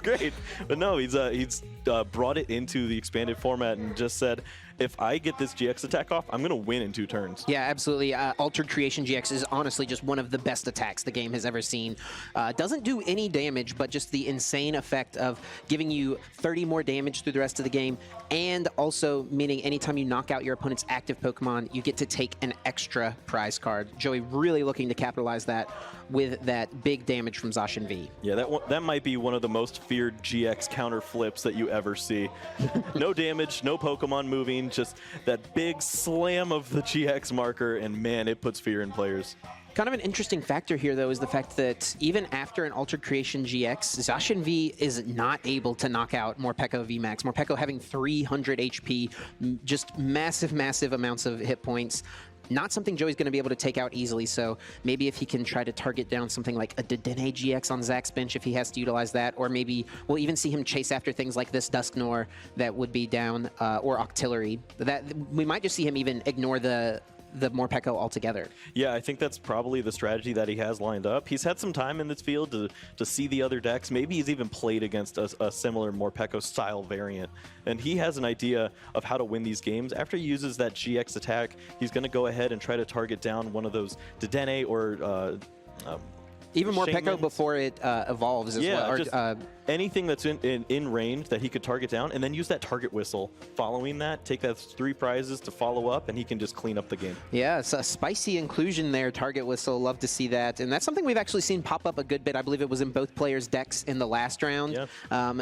great. But no, he's brought it into the expanded format and just said, if I get this GX attack off, I'm going to win in 2 turns. Yeah, absolutely. Altered Creation GX is honestly just one of the best attacks the game has ever seen. Doesn't do any damage, but just the insane effect of giving you 30 more damage through the rest of the game, and also meaning anytime you knock out your opponent's active Pokemon, you get to take an extra prize card. Joey really looking to capitalize that with that big damage from Zacian V. Yeah, that might be one of the most feared GX counter flips that you ever see. No damage, no Pokemon moving, just that big slam of the GX marker, and man, it puts fear in players. Kind of an interesting factor here, though, is the fact that even after an Altered Creation GX, Zacian V is not able to knock out Morpeko VMAX. Morpeko having 300 HP, just massive, massive amounts of hit points. Not something Joey's going to be able to take out easily, so maybe if he can try to target down something like a Dedenne GX on Zach's bench if he has to utilize that, or maybe we'll even see him chase after things like this Dusknoir that would be down, or Octillery. That we might just see him even ignore the Morpeko altogether. Yeah, I think that's probably the strategy that he has lined up. He's had some time in this field to see the other decks. Maybe he's even played against a similar Morpeko style variant. And he has an idea of how to win these games. After he uses that GX attack, he's going to go ahead and try to target down one of those Dedenne or even Morpeko before it evolves as well. Just anything that's in range that he could target down, and then use that target whistle. Following that, take that 3 prizes to follow up, and he can just clean up the game. Yeah, it's a spicy inclusion there, target whistle. Love to see that. And that's something we've actually seen pop up a good bit. I believe it was in both players' decks in the last round. Yeah.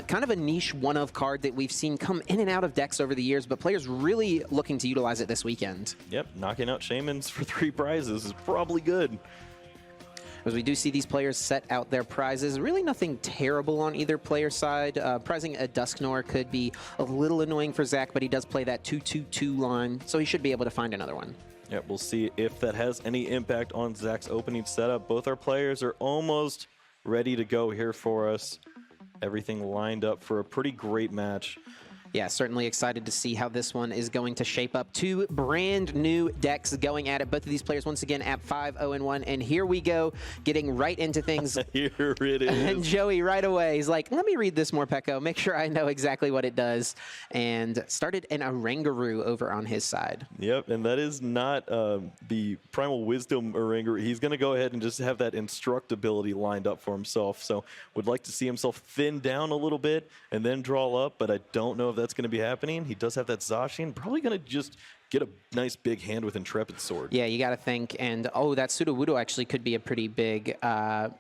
Kind of a niche one-of card that we've seen come in and out of decks over the years, but players really looking to utilize it this weekend. Yep, knocking out Shamans for 3 prizes is probably good. As we do see these players set out their prizes, really nothing terrible on either player side. Prizing a Dusknoir could be a little annoying for Zach, but he does play that 2-2-2 line, so he should be able to find another one. Yeah, we'll see if that has any impact on Zach's opening setup. Both our players are almost ready to go here for us. Everything lined up for a pretty great match. Yeah, certainly excited to see how this one is going to shape up. 2 brand new decks going at it. Both of these players once again at 5-0-1. And here we go, getting right into things. Here it is. And Joey right away, he's like, let me read this Morpeko, make sure I know exactly what it does. And started an Oranguru over on his side. Yep, and that is not the Primal Wisdom Oranguru. He's going to go ahead and just have that Instruct ability lined up for himself. So would like to see himself thin down a little bit and then draw up, but I don't know if that's going to be happening. He does have that Zacian, probably going to just get a nice big hand with Intrepid Sword. Yeah, you got to think. And, oh, that Sudowoodo actually could be a pretty big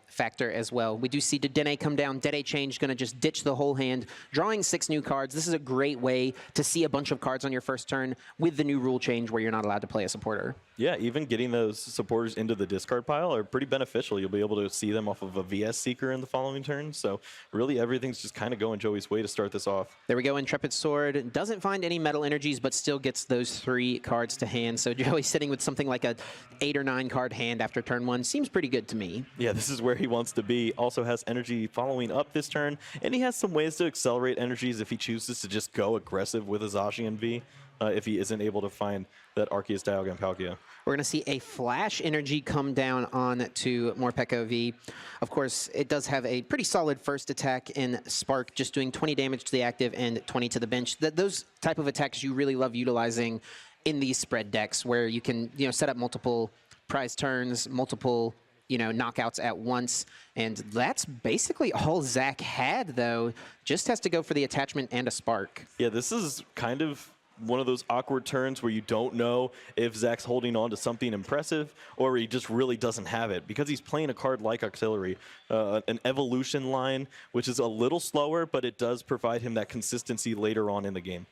factor as well. We do see Dedenne come down. Dede Change going to just ditch the whole hand, drawing 6 new cards. This is a great way to see a bunch of cards on your first turn with the new rule change where you're not allowed to play a supporter. Yeah, even getting those supporters into the discard pile are pretty beneficial. You'll be able to see them off of a VS Seeker in the following turn. So really everything's just kind of going Joey's way to start this off. There we go, Intrepid Sword. Doesn't find any metal energies, but still gets those 3 cards to hand. So Joey's sitting with something like a 8 or 9 card hand after turn 1. Seems pretty good to me. Yeah, this is where he wants to be. Also has energy following up this turn, and he has some ways to accelerate energies if he chooses to just go aggressive with a Zacian V. If he isn't able to find that Arceus Dialga and Palkia. We're going to see a Flash Energy come down on to Morpeko V. Of course, it does have a pretty solid first attack in Spark, just doing 20 damage to the active and 20 to the bench. Those type of attacks you really love utilizing in these spread decks where you can set up multiple prize turns, multiple knockouts at once. And that's basically all Zach had, though. Just has to go for the attachment and a Spark. Yeah, this is kind of one of those awkward turns where you don't know if Zach's holding on to something impressive or he just really doesn't have it, because he's playing a card like Octillery, an evolution line, which is a little slower, but it does provide him that consistency later on in the game.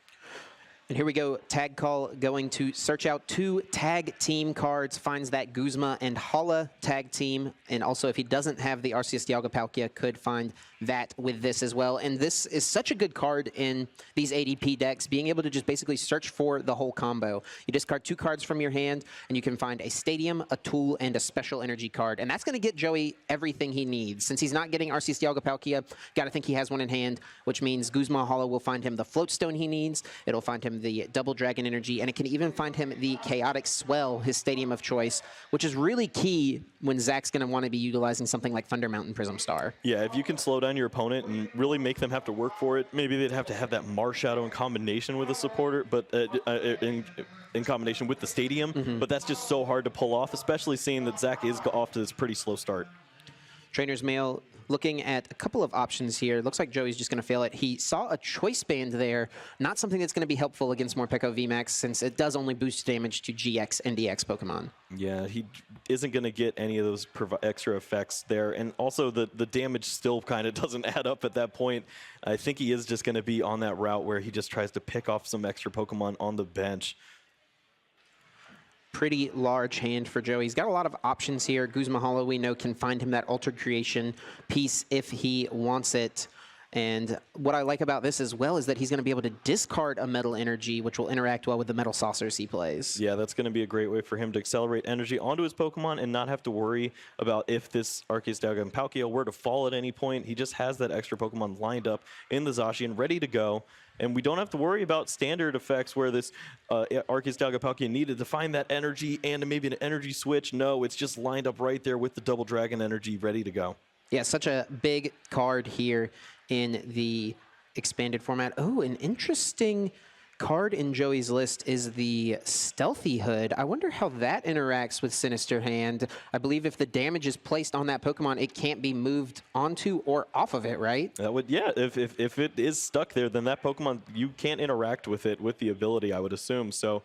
And here we go, tag call, going to search out 2 tag team cards, finds that Guzma and Hala tag team, and also if he doesn't have the Arceus Dialga Palkia, could find that with this as well. And this is such a good card in these ADP decks, being able to just basically search for the whole combo. You discard 2 cards from your hand, and you can find a Stadium, a Tool, and a Special Energy card. And that's going to get Joey everything he needs. Since he's not getting Arceus Dialga Palkia, got to think he has one in hand, which means Guzma Hala will find him the Float Stone he needs. It'll find him the Double Dragon Energy, and it can even find him the Chaotic Swell, his stadium of choice, which is really key when Zach's going to want to be utilizing something like Thunder Mountain Prism Star. Yeah, if you can slow down down your opponent and really make them have to work for it. Maybe they'd have to have that Marshadow in combination with a supporter, but in combination with the stadium. But that's just so hard to pull off, especially seeing that Zach is off to this pretty slow start. Trainer's Mail looking at a couple of options here. Looks like Joey's just going to fail it. He saw a choice band there, not something that's going to be helpful against Morpeko VMAX since it does only boost damage to GX and DX Pokemon. Yeah, he isn't going to get any of those extra effects there. And also the damage still kind of doesn't add up at that point. I think he is just going to be on that route where he just tries to pick off some extra Pokemon on the bench. Pretty large hand for Joey. He's got a lot of options here. Guzma Hollow, we know, can find him that Altered Creation piece if he wants it. And what I like about this as well is that he's going to be able to discard a Metal Energy, which will interact well with the Metal Saucers he plays. Yeah, that's going to be a great way for him to accelerate energy onto his Pokemon and not have to worry about if this Arceus Dialga and Palkia were to fall at any point. He just has that extra Pokemon lined up in the Zacian, ready to go. And we don't have to worry about standard effects where this Arceus Dialga Palkia needed to find that energy and maybe an energy switch. No, it's just lined up right there with the Double Dragon energy ready to go. Yeah, such a big card here in the expanded format. Oh, an interesting card in Joey's list is the Stealthy Hood. I wonder how that interacts with Sinister Hand. I believe if the damage is placed on that Pokemon, it can't be moved onto or off of it, right? That would, yeah, if it is stuck there, then that Pokemon, you can't interact with it with the ability, I would assume. So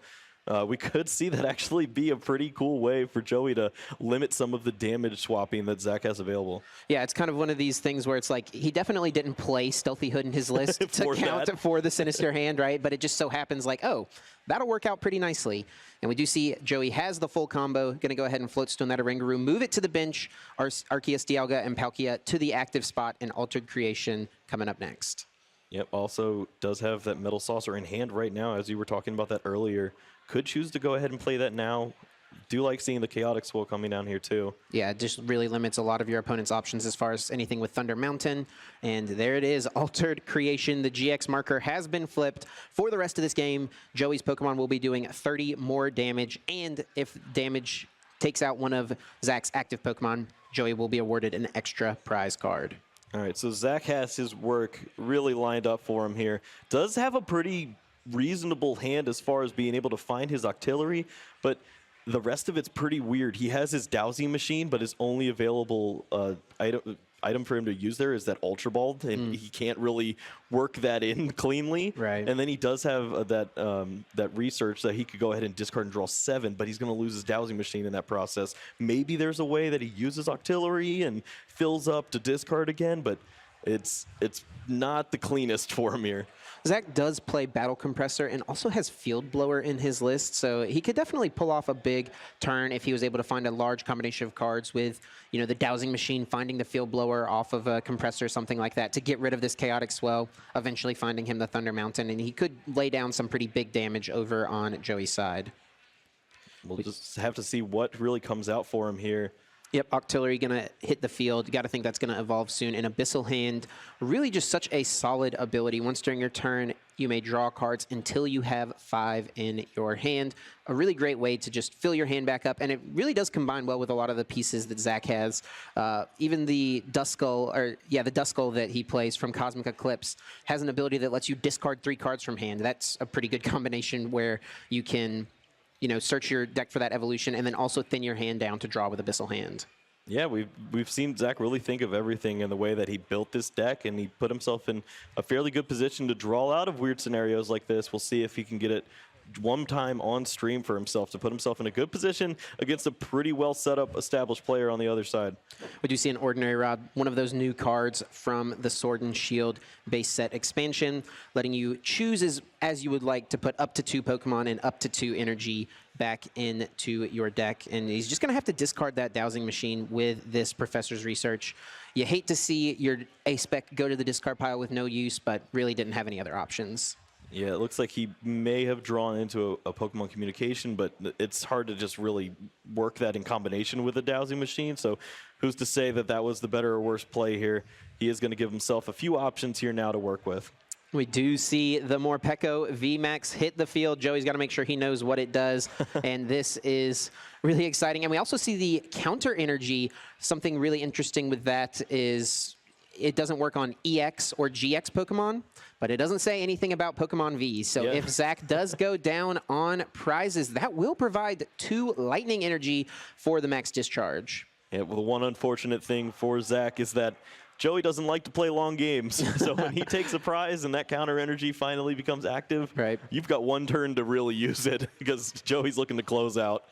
we could see that actually be a pretty cool way for Joey to limit some of the damage swapping that Zach has available. Yeah, it's kind of one of these things where it's like he definitely didn't play Stealthy Hood in his list to count for the Sinister Hand, right? But it just so happens like, oh, that'll work out pretty nicely. And we do see Joey has the full combo. Going to go ahead and Floatstone that Oranguru, move it to the bench. Arceus Dialga and Palkia to the active spot, and Altered Creation coming up next. Yep, also does have that Metal Saucer in hand right now, as you were talking about that earlier. Could choose to go ahead and play that now. Do like seeing the Chaotic Swell coming down here too. Yeah, it just really limits a lot of your opponent's options as far as anything with Thunder Mountain. And there it is, Altered Creation. The GX marker has been flipped. For the rest of this game, Joey's Pokemon will be doing 30 more damage. And if damage takes out one of Zach's active Pokemon, Joey will be awarded an extra prize card. All right, so Zach has his work really lined up for him here. Does have a pretty reasonable hand as far as being able to find his Octillery, but the rest of it's pretty weird. He has his Dowsing Machine, but his only available item for him to use there is that Ultra Ball, and he can't really work that in cleanly. Right. And then he does have that research that he could go ahead and discard and draw 7, but he's going to lose his Dowsing Machine in that process. Maybe there's a way that he uses Octillery and fills up to discard again, but it's not the cleanest for him here. Zach does play Battle Compressor and also has Field Blower in his list, so he could definitely pull off a big turn if he was able to find a large combination of cards with, you know, the Dowsing Machine, finding the Field Blower off of a Compressor, something like that, to get rid of this Chaotic Swell, eventually finding him the Thunder Mountain, and he could lay down some pretty big damage over on Joey's side. We'll just have to see what really comes out for him here. Yep, Octillery going to hit the field. You got to think that's going to evolve soon. An Abyssal Hand, really just such a solid ability. Once during your turn, you may draw cards until you have 5 in your hand. A really great way to just fill your hand back up, and it really does combine well with a lot of the pieces that Zach has. Even the Duskull, the Duskull that he plays from Cosmic Eclipse has an ability that lets you discard 3 cards from hand. That's a pretty good combination where you can, you know, search your deck for that evolution and then also thin your hand down to draw with Abyssal Hand. Yeah, we've seen Zach really think of everything in the way that he built this deck, and he put himself in a fairly good position to draw out of weird scenarios like this. We'll see if he can get it one time on stream for himself to put himself in a good position against a pretty well set up established player on the other side. We do see an Ordinary Rod, one of those new cards from the Sword and Shield base set expansion, letting you choose as you would like to put up to 2 Pokemon and up to 2 energy back into your deck. And he's just going to have to discard that Dowsing Machine with this Professor's Research. You hate to see your A-Spec go to the discard pile with no use, but really didn't have any other options. Yeah, it looks like he may have drawn into a Pokemon Communication, but it's hard to just really work that in combination with a Dowsing Machine. So who's to say that that was the better or worse play here? He is going to give himself a few options here now to work with. We do see the Morpeko VMAX hit the field. Joey's got to make sure he knows what it does, and this is really exciting. And we also see the counter energy. Something really interesting with that is it doesn't work on EX or GX Pokemon, but it doesn't say anything about Pokemon V. So Yeah. if Zach does go down on prizes, that will provide 2 lightning energy for the max discharge. Yeah, well, the one unfortunate thing for Zach is that Joey doesn't like to play long games. So when he takes a prize and that counter energy finally becomes active, Right. you've got one turn to really use it because Joey's looking to close out.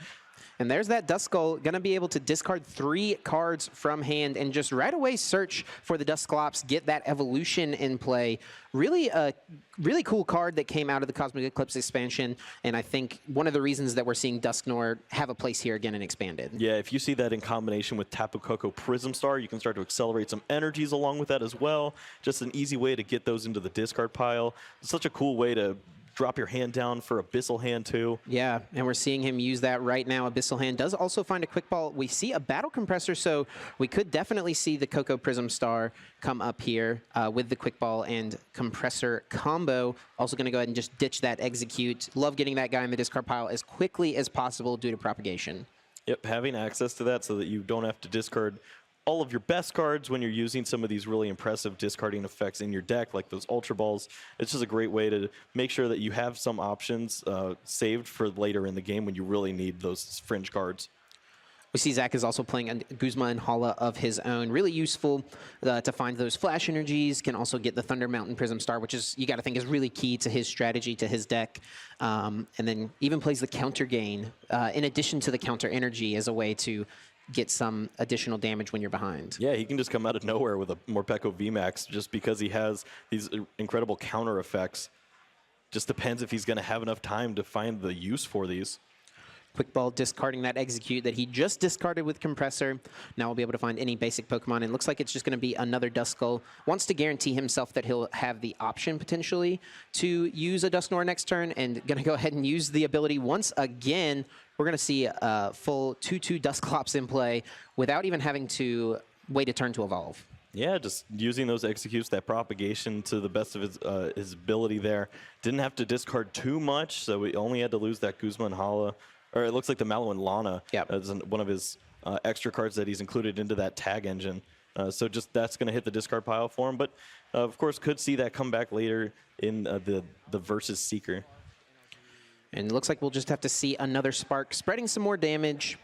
And there's that Duskull, going to be able to discard 3 cards from hand and just right away search for the Dusclops, get that evolution in play. Really a really cool card that came out of the Cosmic Eclipse expansion, and I think one of the reasons that we're seeing Dusknoir have a place here again in Expanded. Yeah, if you see that in combination with Tapu Koko Prism Star, you can start to accelerate some energies along with that as well. Just an easy way to get those into the discard pile. It's such a cool way to drop your hand down for Abyssal Hand too. Yeah, and we're seeing him use that right now. Abyssal Hand does also find a Quick Ball. We see a Battle Compressor, so we could definitely see the Coco Prism Star come up here with the Quick Ball and Compressor combo. Also going to go ahead and just ditch that Execute. Love getting that guy in the discard pile as quickly as possible due to propagation. Yep, having access to that so that you don't have to discard all of your best cards when you're using some of these really impressive discarding effects in your deck, like those Ultra Balls. It's just a great way to make sure that you have some options saved for later in the game when you really need those fringe cards. We see Zach is also playing a Guzma and Hala of his own. Really useful to find those flash energies. Can also get the Thunder Mountain Prism Star, which is, you got to think, is really key to his strategy, to his deck. And then even plays the counter gain in addition to the counter energy as a way to get some additional damage when you're behind. Yeah, he can just come out of nowhere with a Morpeko VMAX just because he has these incredible counter effects. Just depends if he's going to have enough time to find the use for these. Quick Ball discarding that Execute that he just discarded with Compressor. Now we'll be able to find any basic Pokemon. It looks like it's just going to be another Duskull. Wants to guarantee himself that he'll have the option potentially to use a Dusknoir next turn, and going to go ahead and use the ability once again. We're going to see a full 2/2 Dusclops in play without even having to wait a turn to evolve. Yeah, just using those Executes, that propagation to the best of his ability there. Didn't have to discard too much, so we only had to lose that Guzma and Hala. Or it looks like the Mallow and Lana as one of his extra cards that he's included into that tag engine. So just that's going to hit the discard pile for him. But, of course, could see that come back later in the Versus Seeker. And it looks like we'll just have to see another Spark spreading some more damage.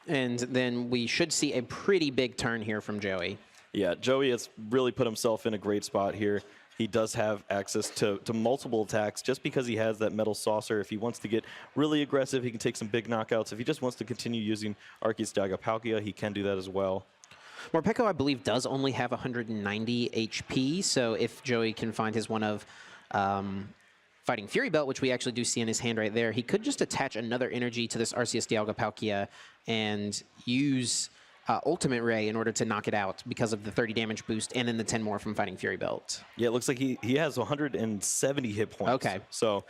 And then we should see a pretty big turn here from Joey. Yeah, Joey has really put himself in a great spot here. He does have access to multiple attacks just because he has that Metal Saucer. If he wants to get really aggressive, he can take some big knockouts. If he just wants to continue using Arceus Dagapalkia, he can do that as well. Morpeko, I believe, does only have 190 HP, so if Joey can find his one of Fighting Fury Belt, which we actually do see in his hand right there, he could just attach another energy to this Arceus Dagapalkia and use Ultimate Ray in order to knock it out because of the 30 damage boost and then the 10 more from Fighting Fury Belt. Yeah, it looks like he has 170 hit points. Okay. So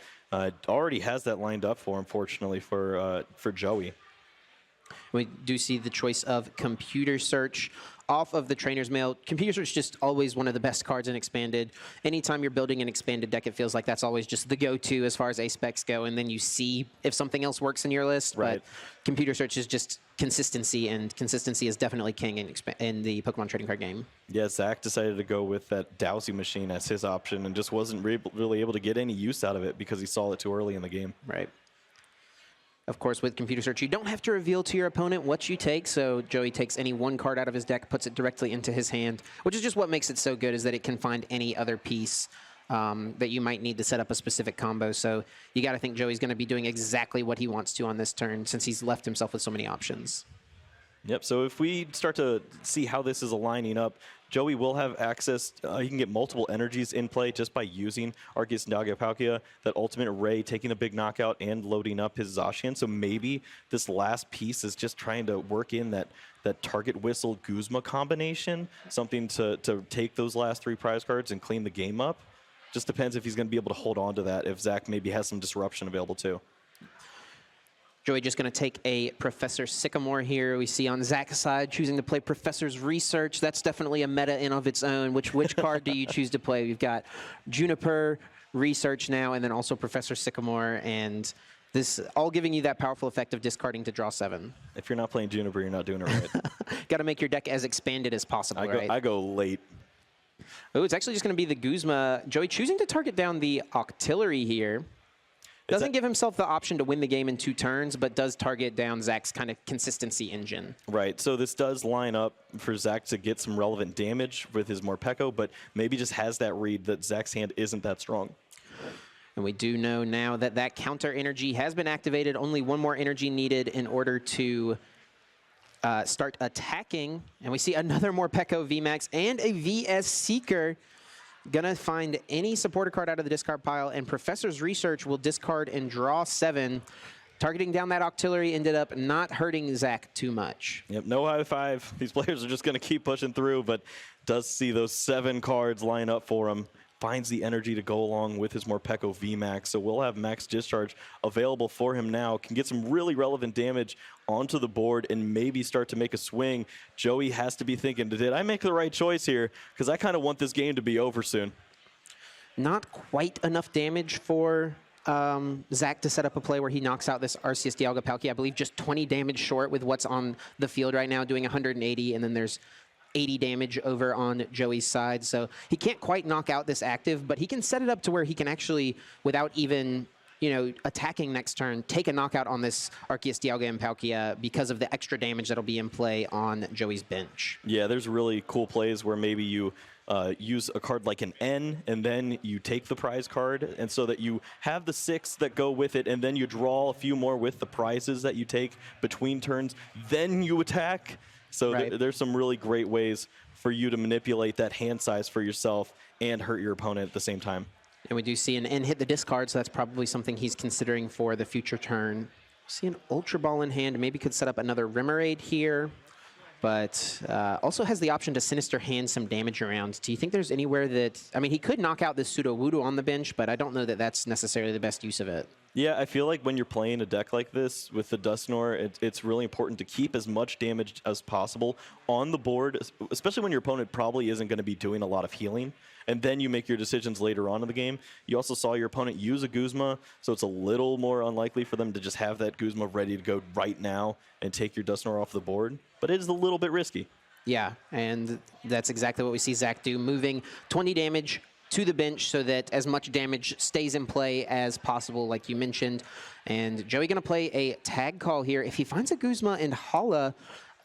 already has that lined up for him, fortunately, for Joey. We do see the choice of Computer Search off of the Trainer's Mail. Computer Search is just always one of the best cards in Expanded. Anytime you're building an Expanded deck, it feels like that's always just the go-to as far as A-specs go, and then you see if something else works in your list. Right. But Computer Search is just consistency, and consistency is definitely king in the Pokemon trading card game. Yeah, Zach decided to go with that Dowsy machine as his option and just wasn't really able to get any use out of it because he saw it too early in the game. Right. Of course, with Computer Search, you don't have to reveal to your opponent what you take, so Joey takes any one card out of his deck, puts it directly into his hand, which is just what makes it so good, is that it can find any other piece that you might need to set up a specific combo. So you got to think Joey's going to be doing exactly what he wants to on this turn since he's left himself with so many options. Yep, so if we start to see how this is aligning up, Joey will have access. He can get multiple energies in play just by using Arceus and Dagapalkia, that Ultimate Ray, taking a big knockout and loading up his Zacian. So maybe this last piece is just trying to work in that Target Whistle Guzma combination, something to take those last 3 prize cards and clean the game up. Just depends if he's going to be able to hold on to that, if Zach maybe has some disruption available too. Joey just going to take a Professor Sycamore here. We see on Zach's side choosing to play Professor's Research. That's definitely a meta in of its own. Which card do you choose to play? We've got Juniper, Research now, and then also Professor Sycamore. And This all giving you that powerful effect of discarding to draw 7. If you're not playing Juniper, you're not doing it right. Got to make your deck as expanded as possible, right? I go late. Oh, it's actually just going to be the Guzma. Joey choosing to target down the Octillery here. Doesn't give himself the option to win the game in 2 turns, but does target down Zach's kind of consistency engine. Right, so this does line up for Zach to get some relevant damage with his Morpeko, but maybe just has that read that Zach's hand isn't that strong. And we do know now that that counter energy has been activated. Only 1 more energy needed in order to start attacking. And we see another Morpeko VMAX and a VS Seeker. Gonna find any supporter card out of the discard pile, and Professor's Research will discard and draw 7. Targeting down that Octillery ended up not hurting Zach too much. Yep, no high five. These players are just gonna keep pushing through, but does see those 7 cards line up for him. Finds the energy to go along with his Morpeko VMAX. So we'll have Max Discharge available for him now. Can get some really relevant damage onto the board and maybe start to make a swing. Joey has to be thinking, did I make the right choice here? Because I kind of want this game to be over soon. Not quite enough damage for Zach to set up a play where he knocks out this Arceus Dialga Palkia. I believe just 20 damage short with what's on the field right now, doing 180, and then there's 80 damage over on Joey's side. So he can't quite knock out this active, but he can set it up to where he can actually, without even, attacking next turn, take a knockout on this Arceus Dialga and Palkia because of the extra damage that'll be in play on Joey's bench. Yeah, there's really cool plays where maybe you use a card like an N, and then you take the prize card, and so that you have the 6 that go with it, and then you draw a few more with the prizes that you take between turns, then you attack. So right. There's some really great ways for you to manipulate that hand size for yourself and hurt your opponent at the same time. And we do see an N hit the discard, so that's probably something he's considering for the future turn. See an Ultra Ball in hand, maybe could set up another Remoraid here, but also has the option to Sinister Hand some damage around. Do you think there's anywhere that, I mean, he could knock out this Pseudo Voodoo on the bench, but I don't know that that's necessarily the best use of it. Yeah, I feel like when you're playing a deck like this with the Dusknoir, it's really important to keep as much damage as possible on the board, especially when your opponent probably isn't going to be doing a lot of healing. And then you make your decisions later on in the game. You also saw your opponent use a Guzma, so it's a little more unlikely for them to just have that Guzma ready to go right now and take your Dusknoir off the board. But it is a little bit risky. Yeah, and that's exactly what we see Zach do, moving 20 damage to the bench so that as much damage stays in play as possible, like you mentioned. And Joey going to play a tag call here. If he finds a Guzma and Hala,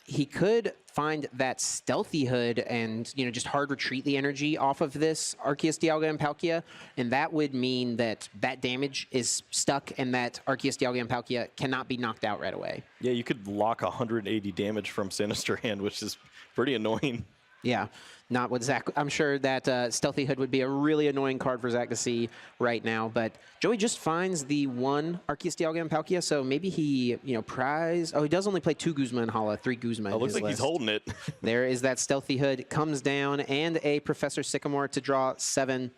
he could find that Stealthy Hood and, just hard retreat the energy off of this Arceus Dialga and Palkia. And that would mean that that damage is stuck and that Arceus Dialga and Palkia cannot be knocked out right away. Yeah, you could lock 180 damage from Sinister Hand, which is pretty annoying. Yeah, not what Zach. I'm sure that Stealthy Hood would be a really annoying card for Zach to see right now. But Joey just finds the 1 Arceus Dialga and Palkia, so maybe he, prize. Oh, he does only play 2 Guzma and Hala, 3 Guzma. It looks like he's holding it. There is that Stealthy Hood, comes down, and a Professor Sycamore to draw 7.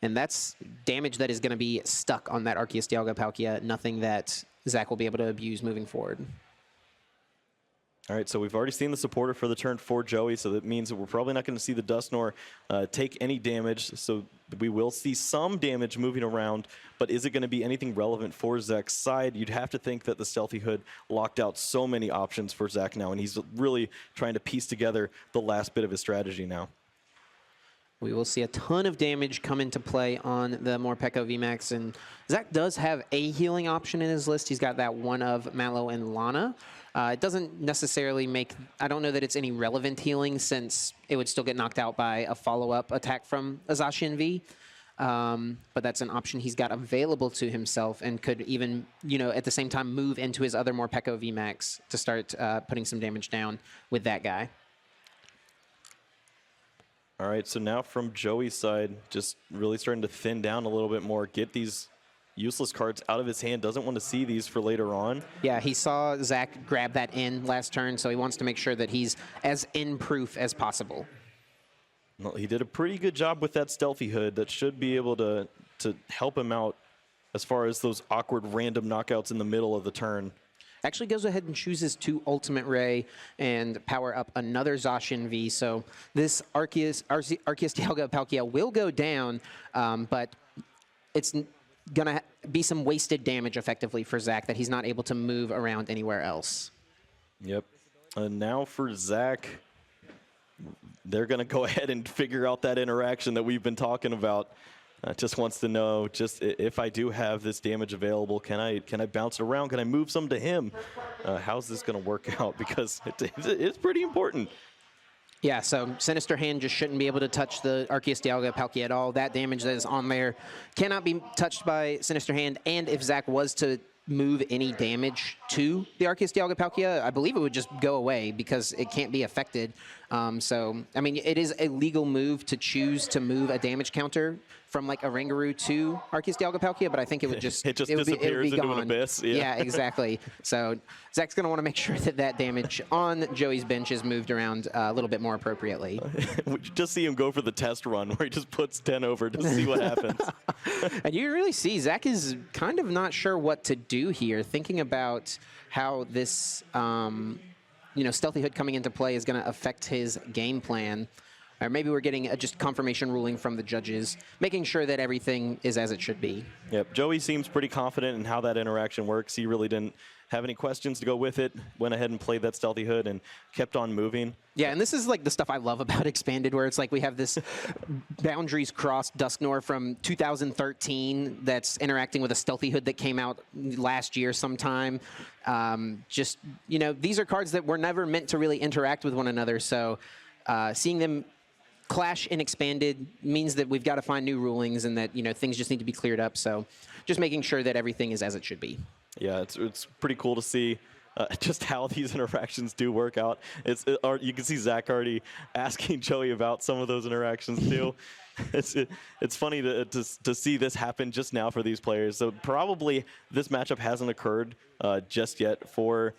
And that's damage that is going to be stuck on that Arceus Dialga Palkia. Nothing that Zach will be able to abuse moving forward. All right, so we've already seen the supporter for the turn for Joey, so that means that we're probably not going to see the Dusknoir take any damage. So we will see some damage moving around, but is it going to be anything relevant for Zach's side? You'd have to think that the Stealthy Hood locked out so many options for Zach now, and he's really trying to piece together the last bit of his strategy now. We will see a ton of damage come into play on the Morpeko VMAX, and Zach does have a healing option in his list. He's got that one of Mallow and Lana. It doesn't necessarily make, I don't know that it's any relevant healing since it would still get knocked out by a follow-up attack from a Zacian V. But that's an option he's got available to himself and could even, at the same time move into his other Morpeko VMAX to start putting some damage down with that guy. All right, so now from Joey's side, just really starting to thin down a little bit more, get these useless cards out of his hand, doesn't want to see these for later on. Yeah, he saw Zach grab that in last turn, so he wants to make sure that he's as in-proof as possible. Well, he did a pretty good job with that Stealthy Hood. That should be able to help him out as far as those awkward random knockouts in the middle of the turn. Actually goes ahead and chooses 2 Ultimate Ray and power up another Zacian V. So this Arceus Dialga Palkia will go down, but it's going to be some wasted damage effectively for Zach that he's not able to move around anywhere else. Yep. And now for Zach, they're going to go ahead and figure out that interaction that we've been talking about. Just wants to know, just if I do have this damage available, can I bounce it around? Can I move some to him? How's this going to work out? Because it's pretty important. Yeah, so Sinister Hand just shouldn't be able to touch the Arceus Dialga Palkia at all. That damage that is on there cannot be touched by Sinister Hand, and if Zach was to move any damage to the Arceus Dialga Palkia, I believe it would just go away because it can't be affected. So, I mean, it is a legal move to choose to move a damage counter from like a Rangaroo to Arceus Dialga Palkia, but I think it would just disappears into an abyss. Yeah, exactly. So Zach's going to want to make sure that that damage on Joey's bench is moved around a little bit more appropriately. We just see him go for the test run where he just puts 10 over to see what happens. And you really see Zach is kind of not sure what to do here, thinking about how this Stealthy Hood coming into play is going to affect his game plan. Or maybe we're getting a just confirmation ruling from the judges, making sure that everything is as it should be. Yep, Joey seems pretty confident in how that interaction works. He really didn't have any questions to go with it, went ahead and played that Stealthy Hood and kept on moving. Yeah, and this is like the stuff I love about Expanded, where it's like we have this Boundaries Crossed Dusknoir from 2013 that's interacting with a Stealthy Hood that came out last year sometime. These are cards that were never meant to really interact with one another, so seeing them clash in Expanded means that we've got to find new rulings and that things just need to be cleared up. So just making sure that everything is as it should be. Yeah, it's pretty cool to see just how these interactions do work out. You can see Zach already asking Joey about some of those interactions too. It's funny to see this happen just now for these players. So probably this matchup hasn't occurred just yet for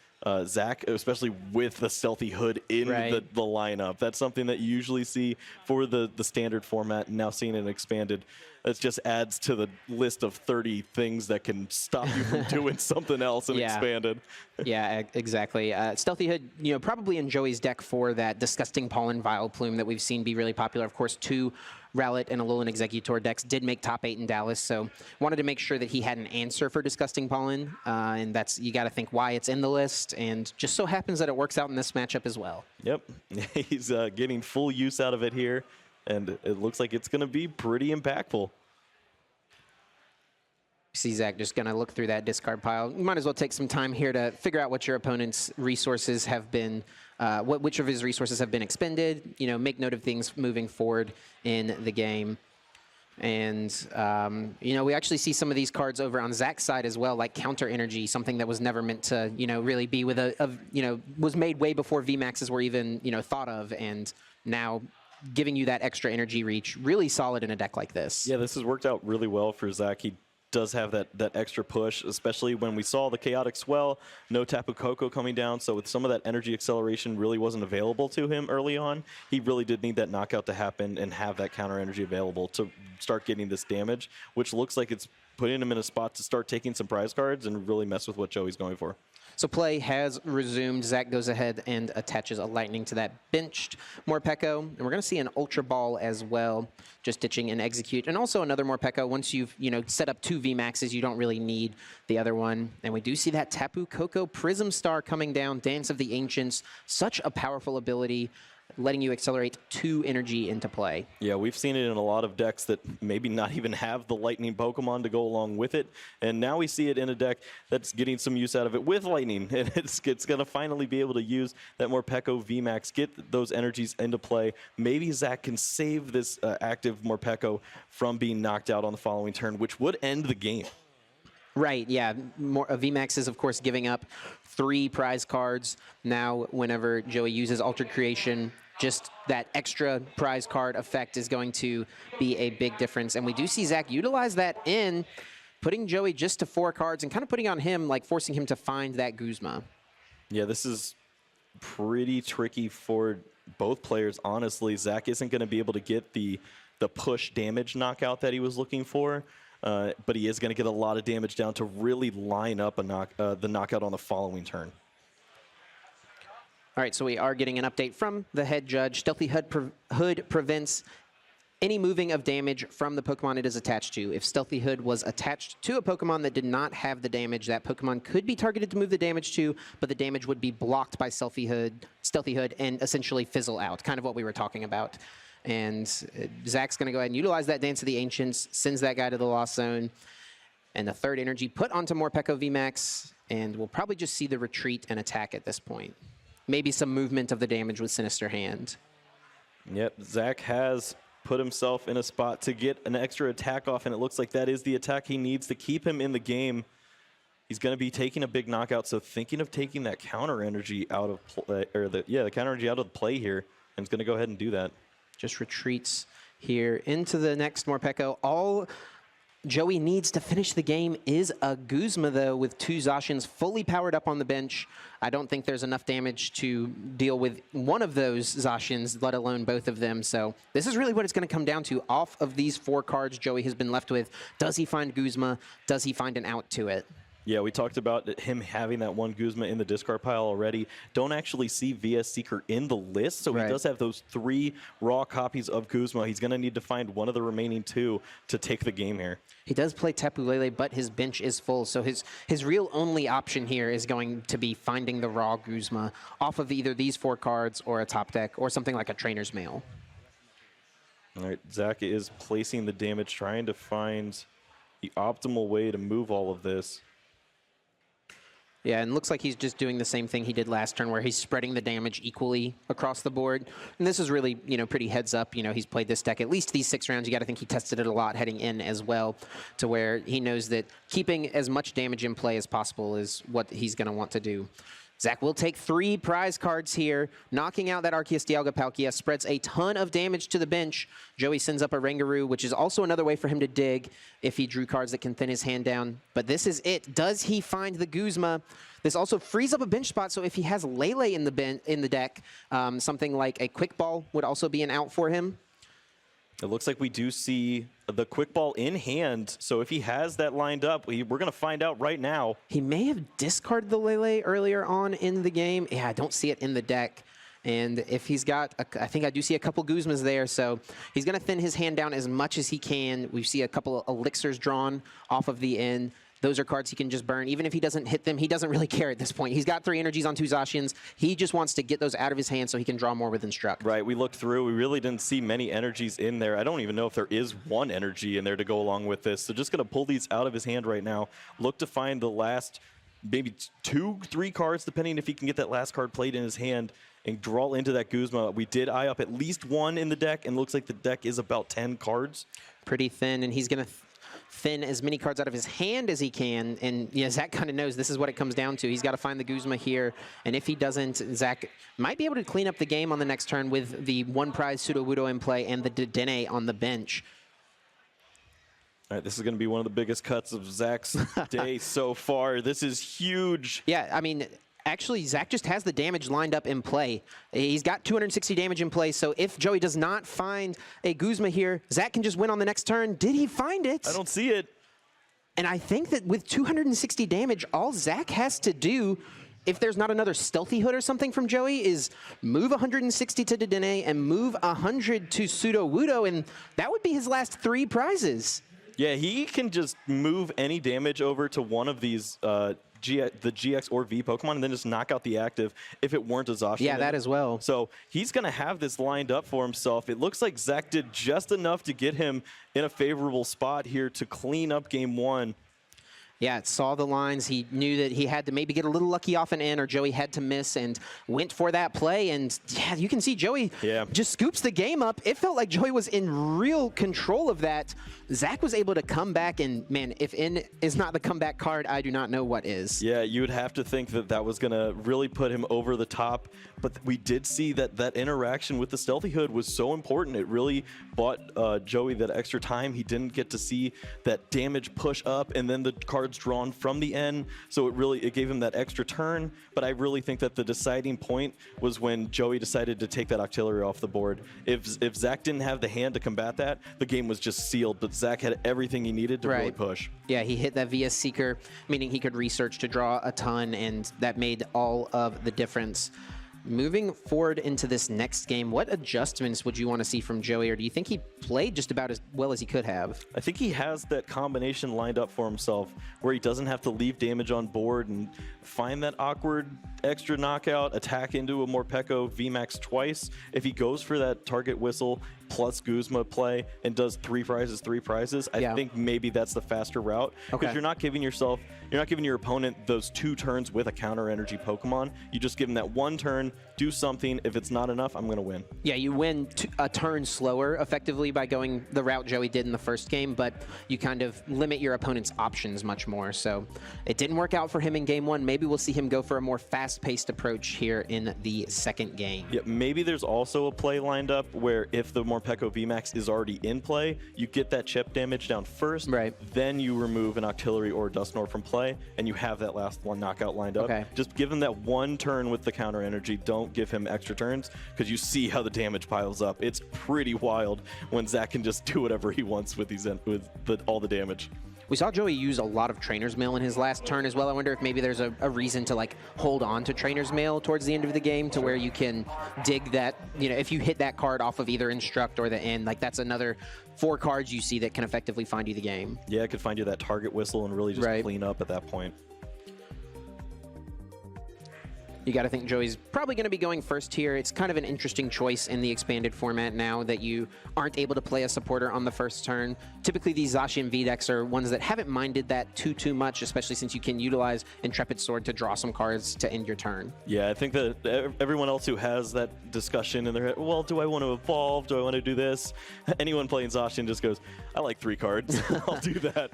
Zach, especially with the Stealthy Hood in the lineup. That's something that you usually see for the standard format, and now seeing it expanded. It just adds to the list of 30 things that can stop you from doing something else in Expanded. Yeah, exactly. Stealthy Hood, probably in Joey's deck for that Disgusting Pollen Vileplume that we've seen be really popular. Of course, 2 Rowlet and Alolan Exeggutor decks did make top 8 in Dallas, so wanted to make sure that he had an answer for Disgusting Pollen, and that's, you got to think why it's in the list, and just so happens that it works out in this matchup as well. Yep, he's getting full use out of it here, and it looks like it's going to be pretty impactful. See Zach just going to look through that discard pile. You might as well take some time here to figure out what your opponent's resources have been, which of his resources have been expended, make note of things moving forward in the game. And, we actually see some of these cards over on Zach's side as well, like Counter Energy, something that was never meant to, really be with was made way before VMAXs were even, thought of, and now giving you that extra energy reach, really solid in a deck like this. Yeah, this has worked out really well for Zach. He does have that extra push, especially when we saw the Chaotic Swell, no Tapu Koko coming down, so with some of that energy acceleration really wasn't available to him early on. He really did need that knockout to happen and have that counter energy available to start getting this damage, which looks like it's putting him in a spot to start taking some prize cards and really mess with what Joey's going for. So play has resumed. Zach goes ahead and attaches a Lightning to that benched Morpeko. And we're going to see an Ultra Ball as well, just ditching an Execute. And also another Morpeko. Once you've set up 2 VMAXs, you don't really need the other one. And we do see that Tapu Koko Prism Star coming down, Dance of the Ancients. Such a powerful ability, letting you accelerate 2 energy into play. Yeah, we've seen it in a lot of decks that maybe not even have the Lightning Pokemon to go along with it. And now we see it in a deck that's getting some use out of it with Lightning. And it's going to finally be able to use that Morpeko VMAX, get those energies into play. Maybe Zach can save this active Morpeko from being knocked out on the following turn, which would end the game. Right, yeah. VMAX is, of course, giving up 3 prize cards. Now, whenever Joey uses Altered Creation, just that extra prize card effect is going to be a big difference. And we do see Zach utilize that in putting Joey just to 4 cards and kind of putting on him, like forcing him to find that Guzma. Yeah, this is pretty tricky for both players, honestly. Zach isn't going to be able to get the push damage knockout that he was looking for. But he is going to get a lot of damage down to really line up the knockout on the following turn. All right, so we are getting an update from the head judge. Stealthy Hood prevents any moving of damage from the Pokemon it is attached to. If Stealthy Hood was attached to a Pokemon that did not have the damage, that Pokemon could be targeted to move the damage to, but the damage would be blocked by Stealthy Hood, and essentially fizzle out, kind of what we were talking about. And Zach's going to go ahead and utilize that Dance of the Ancients, sends that guy to the Lost Zone, and the third energy put onto Morpeko VMAX, and we'll probably just see the retreat and attack at this point. Maybe some movement of the damage with Sinister Hand. Yep, Zach has put himself in a spot to get an extra attack off, and it looks like that is the attack he needs to keep him in the game. He's going to be taking a big knockout, so thinking of taking that counter energy out of play, or the counter energy out of the play here, and he's going to go ahead and do that. Just retreats here into the next Morpeko. All Joey needs to finish the game is a Guzma, though, with 2 Zacians fully powered up on the bench. I don't think there's enough damage to deal with one of those Zacians, let alone both of them. So this is really what it's going to come down to. Off of these 4 cards Joey has been left with, does he find Guzma? Does he find an out to it? Yeah, we talked about him having that 1 Guzma in the discard pile already. Don't actually see VS Seeker in the list, so he does have those 3 raw copies of Guzma. He's going to need to find one of the remaining 2 to take the game here. He does play Tapu Lele, but his bench is full, so his real only option here is going to be finding the raw Guzma off of either these 4 cards or a top deck or something like a Trainer's Mail. All right, Zach is placing the damage, trying to find the optimal way to move all of this. Yeah, and looks like he's just doing the same thing he did last turn, where he's spreading the damage equally across the board. And this is really, pretty heads up. He's played this deck at least these 6 rounds. You got to think he tested it a lot heading in as well, to where he knows that keeping as much damage in play as possible is what he's going to want to do. Zach will take 3 prize cards here, knocking out that Arceus Dialga Palkia, spreads a ton of damage to the bench. Joey sends up a Rangaroo, which is also another way for him to dig if he drew cards that can thin his hand down. But this is it. Does he find the Guzma? This also frees up a bench spot, so if he has Lele in the deck, something like a Quick Ball would also be an out for him. It looks like we do see the Quick Ball in hand, so if he has that lined up, we're going to find out right now. He may have discarded the Lele earlier on in the game. Yeah, I don't see it in the deck. And if he's got, I think I do see a couple Guzmas there, so he's going to thin his hand down as much as he can. We see a couple of elixirs drawn off of the end. Those are cards he can just burn. Even if he doesn't hit them, he doesn't really care at this point. He's got 3 energies on 2 Zacians. He just wants to get those out of his hand so he can draw more with Instruct. Right, we looked through. We really didn't see many energies in there. I don't even know if there is 1 energy in there to go along with this. So just going to pull these out of his hand right now. Look to find the last maybe 2, 3 cards, depending if he can get that last card played in his hand, and draw into that Guzma. We did eye up at least 1 in the deck, and looks like the deck is about 10 cards. Pretty thin, and he's going to thin as many cards out of his hand as he can, and Zach kind of knows this is what it comes down to. He's got to find the Guzma here, and if he doesn't, Zach might be able to clean up the game on the next turn with the 1 prize Sudowoodo in play and the Dedenne on the bench. All right, this is going to be one of the biggest cuts of Zach's day so far. This is huge. Yeah, I mean, actually, Zach just has the damage lined up in play. He's got 260 damage in play, so if Joey does not find a Guzma here, Zach can just win on the next turn. Did he find it? I don't see it. And I think that with 260 damage, all Zach has to do, if there's not another Stealthy Hood or something from Joey, is move 160 to Dedenne and move 100 to Sudowoodo, and that would be his last 3 prizes. Yeah, he can just move any damage over to one of these the GX or V Pokemon and then just knock out the active if it weren't a Zacian. Yeah, that as well. So he's going to have this lined up for himself. It looks like Zach did just enough to get him in a favorable spot here to clean up game 1. Yeah, saw the lines. He knew that he had to maybe get a little lucky off an in, or Joey had to miss, and went for that play. And yeah, you can see Joey just scoops the game up. It felt like Joey was in real control of that. Zach was able to come back, and man, if in is not the comeback card, I do not know what is. Yeah, you would have to think that that was going to really put him over the top. But we did see that that interaction with the Stealthy Hood was so important. It really bought Joey that extra time. He didn't get to see that damage push up and then the cards drawn from the end. So it gave him that extra turn. But I really think that the deciding point was when Joey decided to take that Octillery off the board. If Zach didn't have the hand to combat that, the game was just sealed. But Zach had everything he needed to really push. Yeah, he hit that VS Seeker, meaning he could research to draw a ton, and that made all of the difference. Moving forward into this next game, what adjustments would you want to see from Joey, or do you think he played just about as well as he could have? I think he has that combination lined up for himself where he doesn't have to leave damage on board and find that awkward extra knockout, attack into a Morpeko VMAX twice. If he goes for that target whistle plus Guzma play and does three prizes, I think maybe that's the faster route. Because you're not giving your opponent those 2 turns with a counter energy Pokemon. You just give him that 1 turn, do something. If it's not enough, I'm going to win. Yeah, you win a turn slower effectively by going the route Joey did in the first game, but you kind of limit your opponent's options much more. So it didn't work out for him in game 1. Maybe we'll see him go for a more fast-paced approach here in the second game. Yeah, maybe there's also a play lined up where if the Morpeko VMAX is already in play, you get that chip damage down first, then you remove an Octillery or Dusknoir from play, and you have that last one knockout lined up. Just give him that 1 turn with the counter energy. Don't give him extra turns, because you see how the damage piles up. It's pretty wild when Zach can just do whatever he wants with all the damage. We saw Joey use a lot of Trainer's Mail in his last turn as well. I wonder if maybe there's a reason to like hold on to Trainer's Mail towards the end of the game to where you can dig that, if you hit that card off of either Instruct or the End, like that's another 4 cards you see that can effectively find you the game. Yeah, it could find you that target whistle and really just clean up at that point. You got to think Joey's probably going to be going first here. It's kind of an interesting choice in the expanded format now that you aren't able to play a supporter on the first turn. Typically, these Zacian V-decks are ones that haven't minded that too much, especially since you can utilize Intrepid Sword to draw some cards to end your turn. Yeah, I think that everyone else who has that discussion in their head, well, do I want to evolve? Do I want to do this? Anyone playing Zacian just goes, I like 3 cards. I'll do that.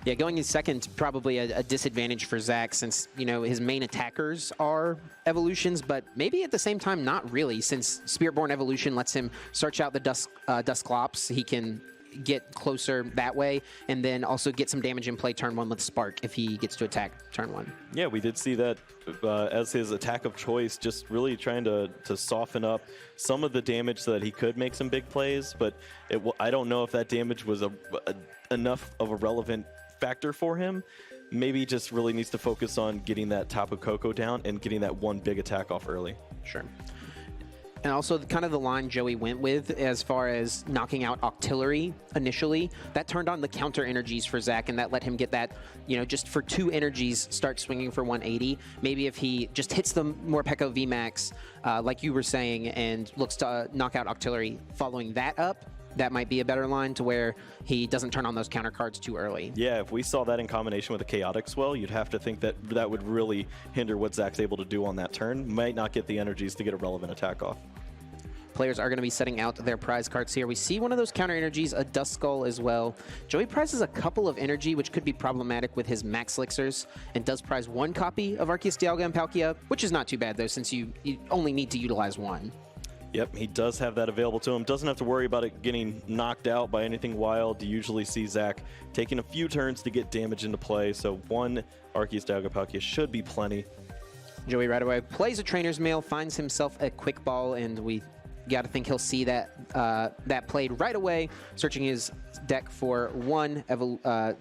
Yeah, going in second, probably a disadvantage for Zach since, his main attackers are evolutions, but maybe at the same time, not really, since Spiritborn Evolution lets him search out the Dusclops. He can get closer that way, and then also get some damage in play turn 1 with Spark if he gets to attack turn 1. Yeah, we did see that as his attack of choice, just really trying to soften up some of the damage so that he could make some big plays, but I don't know if that damage was enough of a relevant factor for him. Maybe he just really needs to focus on getting that Tapu Koko down and getting that 1 big attack off early. Sure. And also kind of the line Joey went with as far as knocking out Octillery initially, that turned on the counter energies for Zach, and that let him get that, just for 2 energies, start swinging for 180. Maybe if he just hits the Morpeko VMAX, like you were saying, and looks to knock out Octillery following that up, that might be a better line to where he doesn't turn on those counter cards too early. Yeah, if we saw that in combination with a Chaotic Swell, you'd have to think that that would really hinder what Zach's able to do on that turn. Might not get the energies to get a relevant attack off. Players are going to be setting out their prize cards here. We see one of those counter energies, a Duskull as well. Joey prizes a couple of energy, which could be problematic with his Max Elixirs, and does prize 1 copy of Arceus Dialga and Palkia, which is not too bad though, since you only need to utilize 1. Yep, he does have that available to him. Doesn't have to worry about it getting knocked out by anything wild. You usually see Zach taking a few turns to get damage into play, so 1 Arceus Dialga Palkia should be plenty. Joey right away plays a Trainer's Mail, finds himself a Quick Ball, and we got to think he'll see that played right away, searching his deck for 1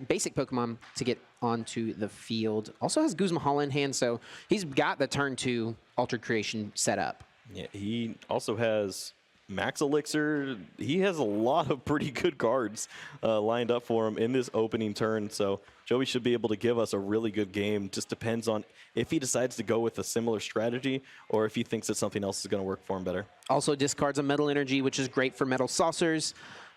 basic Pokemon to get onto the field. Also has Guzma Hall in hand, so he's got the turn 2 Altered Creation set up. Yeah, he also has Max Elixir. He has a lot of pretty good cards lined up for him in this opening turn, so Joey should be able to give us a really good game. Just depends on if he decides to go with a similar strategy or if he thinks that something else is going to work for him better. Also discards a Metal Energy, which is great for Metal Saucers.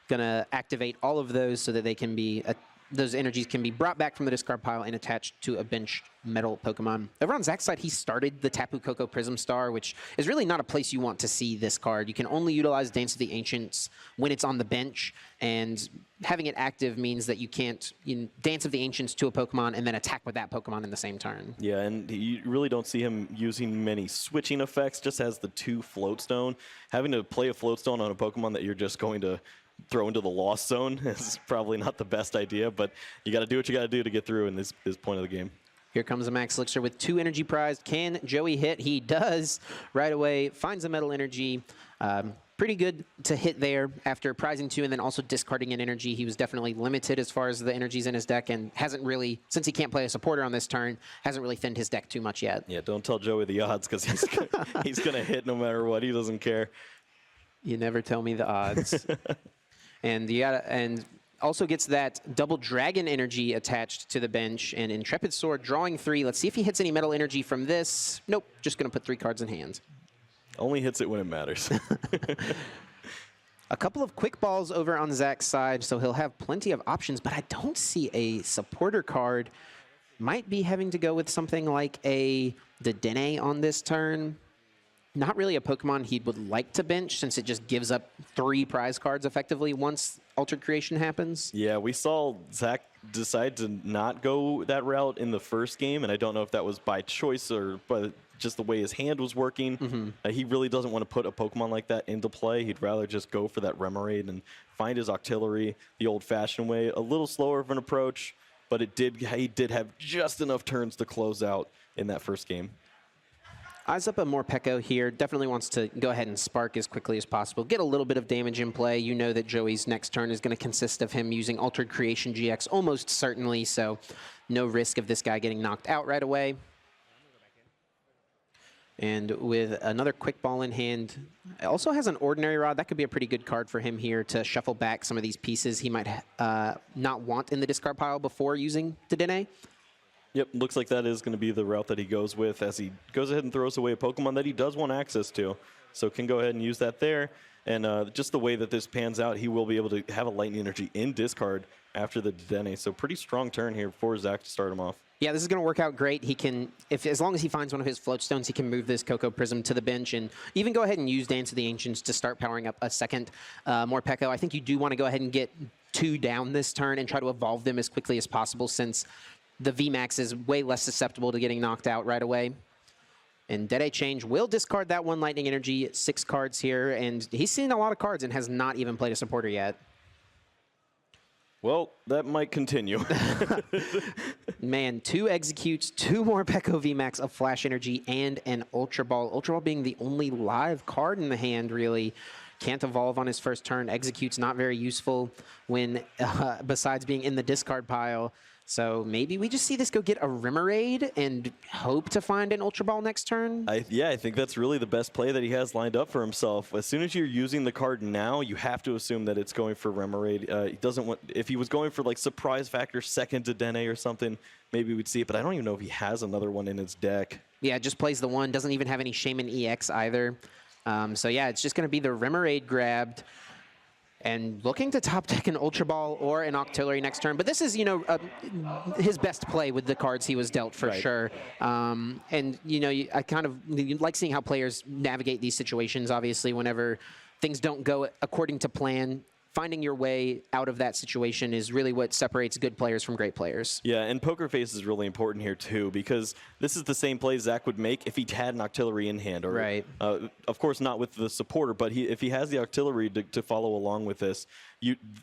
Gonna activate all of those so that they can be those energies can be brought back from the discard pile and attached to a benched metal Pokemon. Over on Zach's side, he started the Tapu Koko Prism Star, which is really not a place you want to see this card. You can only utilize Dance of the Ancients when it's on the bench, and having it active means that you can't Dance of the Ancients to a Pokemon and then attack with that Pokemon in the same turn. Yeah, and you really don't see him using many switching effects, just has the 2 Float Stone. Having to play a Float Stone on a Pokemon that you're just going to throw into the Lost Zone is probably not the best idea, but you got to do what you got to do to get through in this point of the game. Here comes a Max Elixir with 2 energy prized. Can Joey hit? He does right away. Finds a Metal Energy. pretty good to hit there after prizing 2 and then also discarding an energy. He was definitely limited as far as the energies in his deck and hasn't really, since he can't play a supporter on this turn, hasn't really thinned his deck too much yet. Yeah, don't tell Joey the odds because he's going to hit no matter what. He doesn't care. You never tell me the odds. and also gets that double dragon energy attached to the bench and Intrepid Sword drawing 3. Let's see if he hits any metal energy from this. Nope, just going to put 3 cards in hand. Only hits it when it matters. A couple of quick balls over on Zach's side, so he'll have plenty of options, but I don't see a supporter card. Might be having to go with something like a Dedenne on this turn. Not really a Pokemon he would like to bench since it just gives up 3 prize cards effectively once Altered Creation happens. Yeah, we saw Zach decide to not go that route in the first game, and I don't know if that was by choice or by just the way his hand was working. He really doesn't want to put a Pokemon like that into play. He'd rather just go for that Remoraid and find his Octillery the old-fashioned way. A little slower of an approach, but he did have just enough turns to close out in that first game. Eyes up a Morpeko here. Definitely wants to go ahead and spark as quickly as possible. Get a little bit of damage in play. You know that Joey's next turn is going to consist of him using Altered Creation GX almost certainly, so no risk of this guy getting knocked out right away. And with another quick ball in hand, it also has an Ordinary Rod. That could be a pretty good card for him here to shuffle back some of these pieces he might not want in the discard pile before using Dedenne. Yep, looks like that is going to be the route that he goes with as he goes ahead and throws away a Pokemon that he does want access to. So can go ahead and use that there. And just the way that this pans out, he will be able to have a Lightning Energy in discard after the Dedenne. So pretty strong turn here for Zach to start him off. Yeah, this is going to work out great. He can, as long as he finds one of his float stones, he can move this Cocoa Prism to the bench and even go ahead and use Dance of the Ancients to start powering up a second Morpeko. I think you do want to go ahead and get 2 down this turn and try to evolve them as quickly as possible since the VMAX is way less susceptible to getting knocked out right away. And Dedenne Change will discard that 1 Lightning Energy, 6 cards here, and he's seen a lot of cards and has not even played a supporter yet. Well, that might continue. Man, 2 Executes, 2 more Peko VMAX of Flash Energy, and an Ultra Ball. Ultra Ball being the only live card in the hand, really. Can't evolve on his first turn. Execute's not very useful when, besides being in the discard pile. So maybe we just see this go get a Remoraid and hope to find an Ultra Ball next turn? I think that's really the best play that he has lined up for himself. As soon as you're using the card now, you have to assume that it's going for Remoraid. He doesn't want, if he was going for like Surprise Factor, second Dedenne or something, maybe we'd see it, but I don't even know if he has another one in his deck. Yeah, just plays the 1, doesn't even have any Shaman EX either. So yeah, it's just going to be the Remoraid grabbed. And looking to top deck an Ultra Ball or an Octillery next turn. But this is, his best play with the cards he was dealt for sure. And, I kind of like seeing how players navigate these situations, obviously, whenever things don't go according to plan. Finding your way out of that situation is really what separates good players from great players. Yeah, and Poker Face is really important here, too, because this is the same play Zach would make if he had an Octillery in hand. Or, right. Of course, not with the supporter, but if he has the Octillery to follow along with this,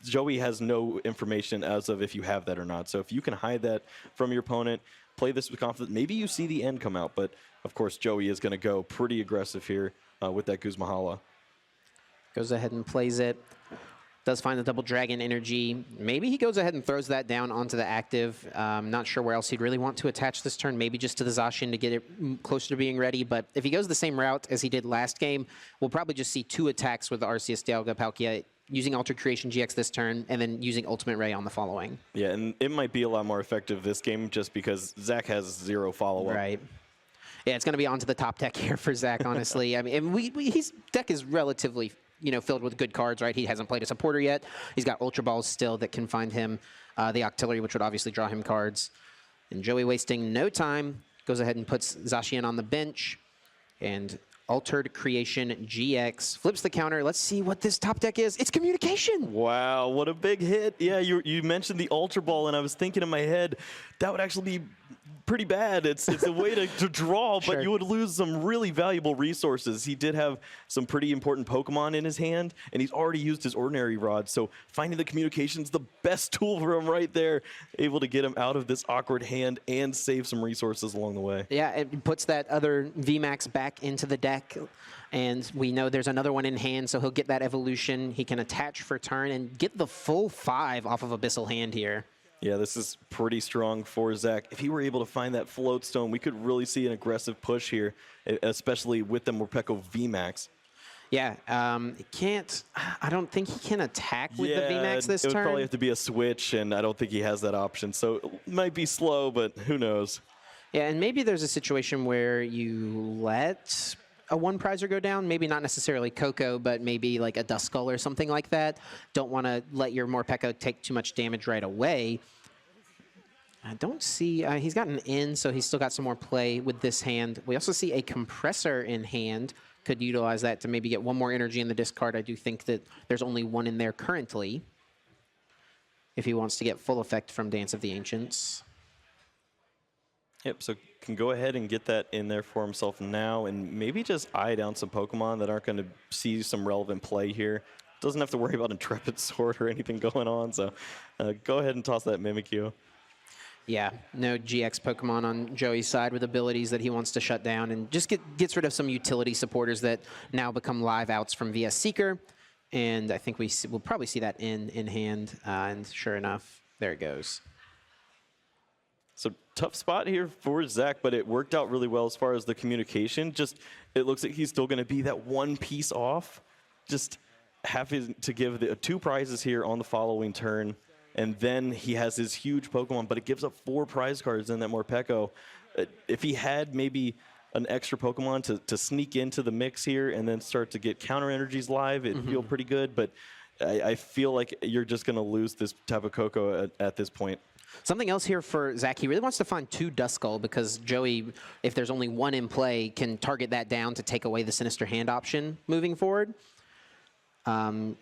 Joey has no information as of if you have that or not. So if you can hide that from your opponent, play this with confidence, maybe you see the end come out. But, of course, Joey is going to go pretty aggressive here with that Guzma. Goes ahead and plays it. Does find the double dragon energy. Maybe he goes ahead and throws that down onto the active. Not sure where else he'd really want to attach this turn. Maybe just to the Zacian to get it closer to being ready. But if he goes the same route as he did last game, we'll probably just see 2 attacks with the Arceus Dialga Palkia, using Altered Creation GX this turn, and then using Ultimate Ray on the following. Yeah, and it might be a lot more effective this game just because Zach has 0 follow-up. Right. Yeah, it's going to be onto the top deck here for Zach, honestly. I mean, and his deck is relatively filled with good cards, right? He hasn't played a supporter yet. He's got Ultra Balls still that can find him the Octillery, which would obviously draw him cards. And Joey, wasting no time, goes ahead and puts Zacian on the bench. And Altered Creation GX flips the counter. Let's see what this top deck is. It's Communication! Wow, what a big hit. Yeah, you mentioned the Ultra Ball, and I was thinking in my head, that would actually be pretty bad. It's a way to draw, Sure. but you would lose some really valuable resources. He did have some pretty important Pokemon in his hand, and he's already used his Ordinary Rod, so finding the communication's the best tool for him right there, able to get him out of this awkward hand and save some resources along the way. Yeah, it puts that other VMAX back into the deck, and we know there's another one in hand, so he'll get that evolution. He can attach for turn and get the full 5 off of Abyssal Hand here. Yeah, this is pretty strong for Zach. If he were able to find that Float Stone, we could really see an aggressive push here, especially with the Morpeko VMAX. Yeah, I don't think he can attack with the VMAX this it would turn. probably have to be a switch, and I don't think he has that option. So it might be slow, but who knows? Yeah, and maybe there's a situation where you let a one prizer go down, maybe not necessarily Coco, but maybe like a Duskull or something like that. Don't want to let your Morpeko take too much damage right away. I don't see, he's got an in, so he's still got some more play with this hand. We also see a Compressor in hand. Could utilize that to maybe get one more energy in the discard. I do think that there's only one in there currently, if he wants to get full effect from Dance of the Ancients. Yep, so can go ahead and get that in there for himself now, and maybe just eye down some Pokemon that aren't going to see some relevant play here. Doesn't have to worry about Intrepid Sword or anything going on, so go ahead and toss that Mimikyu. Yeah, no GX Pokemon on Joey's side with abilities that he wants to shut down, and just gets rid of some utility supporters that now become live outs from VS Seeker. And I think we'll probably see that in hand, and sure enough, there it goes. So tough spot here for Zach, but it worked out really well as far as the communication. Just it looks like he's still going to be that one piece off. Just having to give the 2 prizes here on the following turn, and then he has his huge Pokemon, but it gives up 4 prize cards in that Morpeko. If he had maybe an extra Pokemon to sneak into the mix here and then start to get counter energies live, it'd feel pretty good, but I feel like you're just going to lose this type of Coco at this point. Something else here for Zach, he really wants to find 2 Duskull because Joey, if there's only one in play, can target that down to take away the Sinister Hand option moving forward. And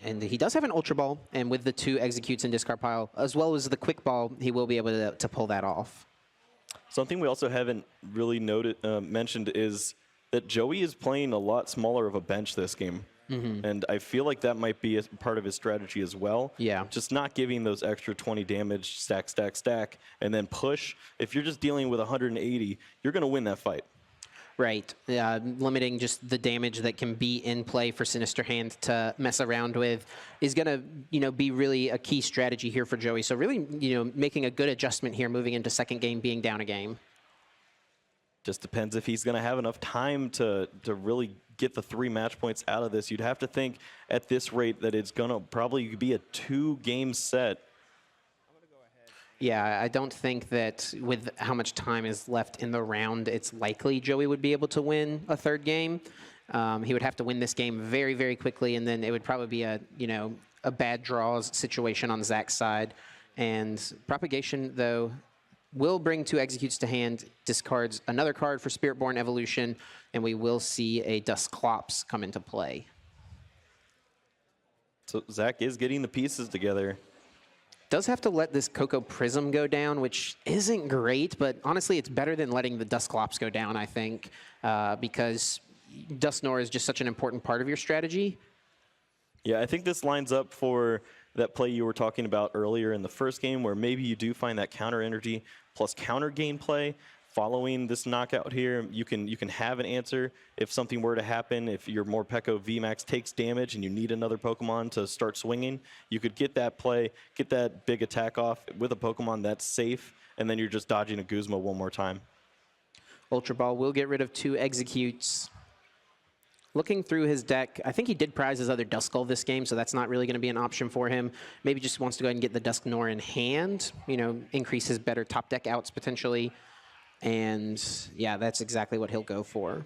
he does have an Ultra Ball, and with the 2 executes in discard pile, as well as the Quick Ball, he will be able to pull that off. Something we also haven't really mentioned is that Joey is playing a lot smaller of a bench this game. And I feel like that might be a part of his strategy as well. Yeah. Just not giving those extra 20 damage, stack, stack, stack, and then push. If you're just dealing with 180, you're going to win that fight. Right. Limiting just the damage that can be in play for Sinister Hand to mess around with is going to, be really a key strategy here for Joey. So really, making a good adjustment here moving into second game, being down a game. Just depends if he's going to have enough time to really get the 3 match points out of this. You'd have to think at this rate that it's going to probably be a 2-game set. Yeah, I don't think that with how much time is left in the round, it's likely Joey would be able to win a 3rd game. He would have to win this game very, very quickly, and then it would probably be a bad draws situation on Zach's side. And Propagation, though, will bring 2 executes to hand, discards another card for Spiritborn Evolution, and we will see a Dusclops come into play. So Zach is getting the pieces together. Does have to let this Coco Prism go down, which isn't great, but honestly, it's better than letting the Dusclops go down, I think, because Dusknoir is just such an important part of your strategy. Yeah, I think this lines up for that play you were talking about earlier in the first game, where maybe you do find that counter energy plus counter gain play. Following this knockout here, you can have an answer if something were to happen. If your Morpeko VMAX takes damage and you need another Pokemon to start swinging, you could get that play, get that big attack off with a Pokemon that's safe, and then you're just dodging a Guzma one more time. Ultra Ball will get rid of 2 executes. Looking through his deck, I think he did prize his other Duskull this game, so that's not really going to be an option for him. Maybe just wants to go ahead and get the Dusknoir in hand, increase his better top deck outs potentially. And yeah, that's exactly what he'll go for.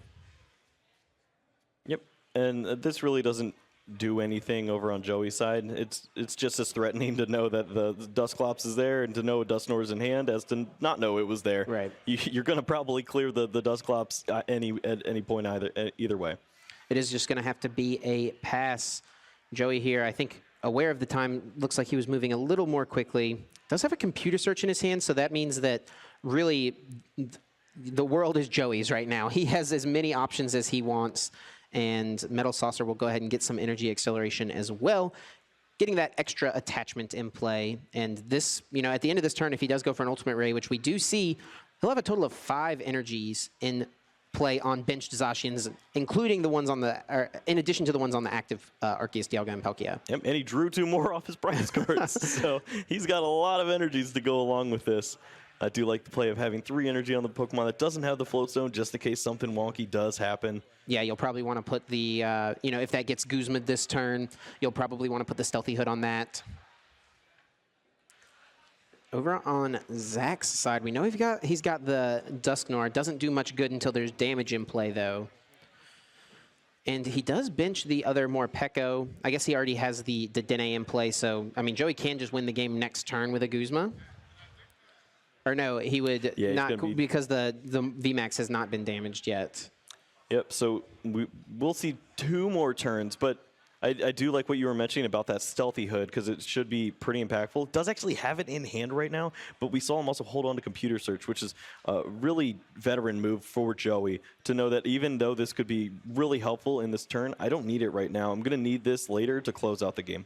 Yep, and this really doesn't do anything over on Joey's side. It's just as threatening to know that the Dusclops is there and to know a Dusknoir is in hand as to not know it was there. Right. You're going to probably clear the Dusclops at any point either way. It is just going to have to be a pass. Joey here, I think, aware of the time, looks like he was moving a little more quickly. Does have a computer search in his hand, so that means that really, the world is Joey's right now. He has as many options as he wants, and Metal Saucer will go ahead and get some energy acceleration as well, getting that extra attachment in play. And this, at the end of this turn, if he does go for an Ultimate Ray, which we do see, he'll have a total of 5 energies in play on benched Zacians, including the ones on the, in addition to the ones on the active Arceus, Dialga, and Palkia. Yep, and he drew 2 more off his prize cards, so he's got a lot of energies to go along with this. I do like the play of having 3 energy on the Pokemon that doesn't have the Float Zone, just in case something wonky does happen. Yeah, you'll probably want to put the, if that gets Guzma this turn, you'll probably want to put the Stealthy Hood on that. Over on Zach's side, we know he's got the Dusknoir. Doesn't do much good until there's damage in play, though. And he does bench the other Morpeko. I guess he already has the Dedenne in play, so, I mean, Joey can just win the game next turn with a Guzma. Or no, he would not, because the VMAX has not been damaged yet. Yep, so we'll see 2 more turns, but I do like what you were mentioning about that Stealthy Hood, because it should be pretty impactful. It does actually have it in hand right now, but we saw him also hold on to Computer Search, which is a really veteran move for Joey, to know that even though this could be really helpful in this turn, I don't need it right now. I'm going to need this later to close out the game.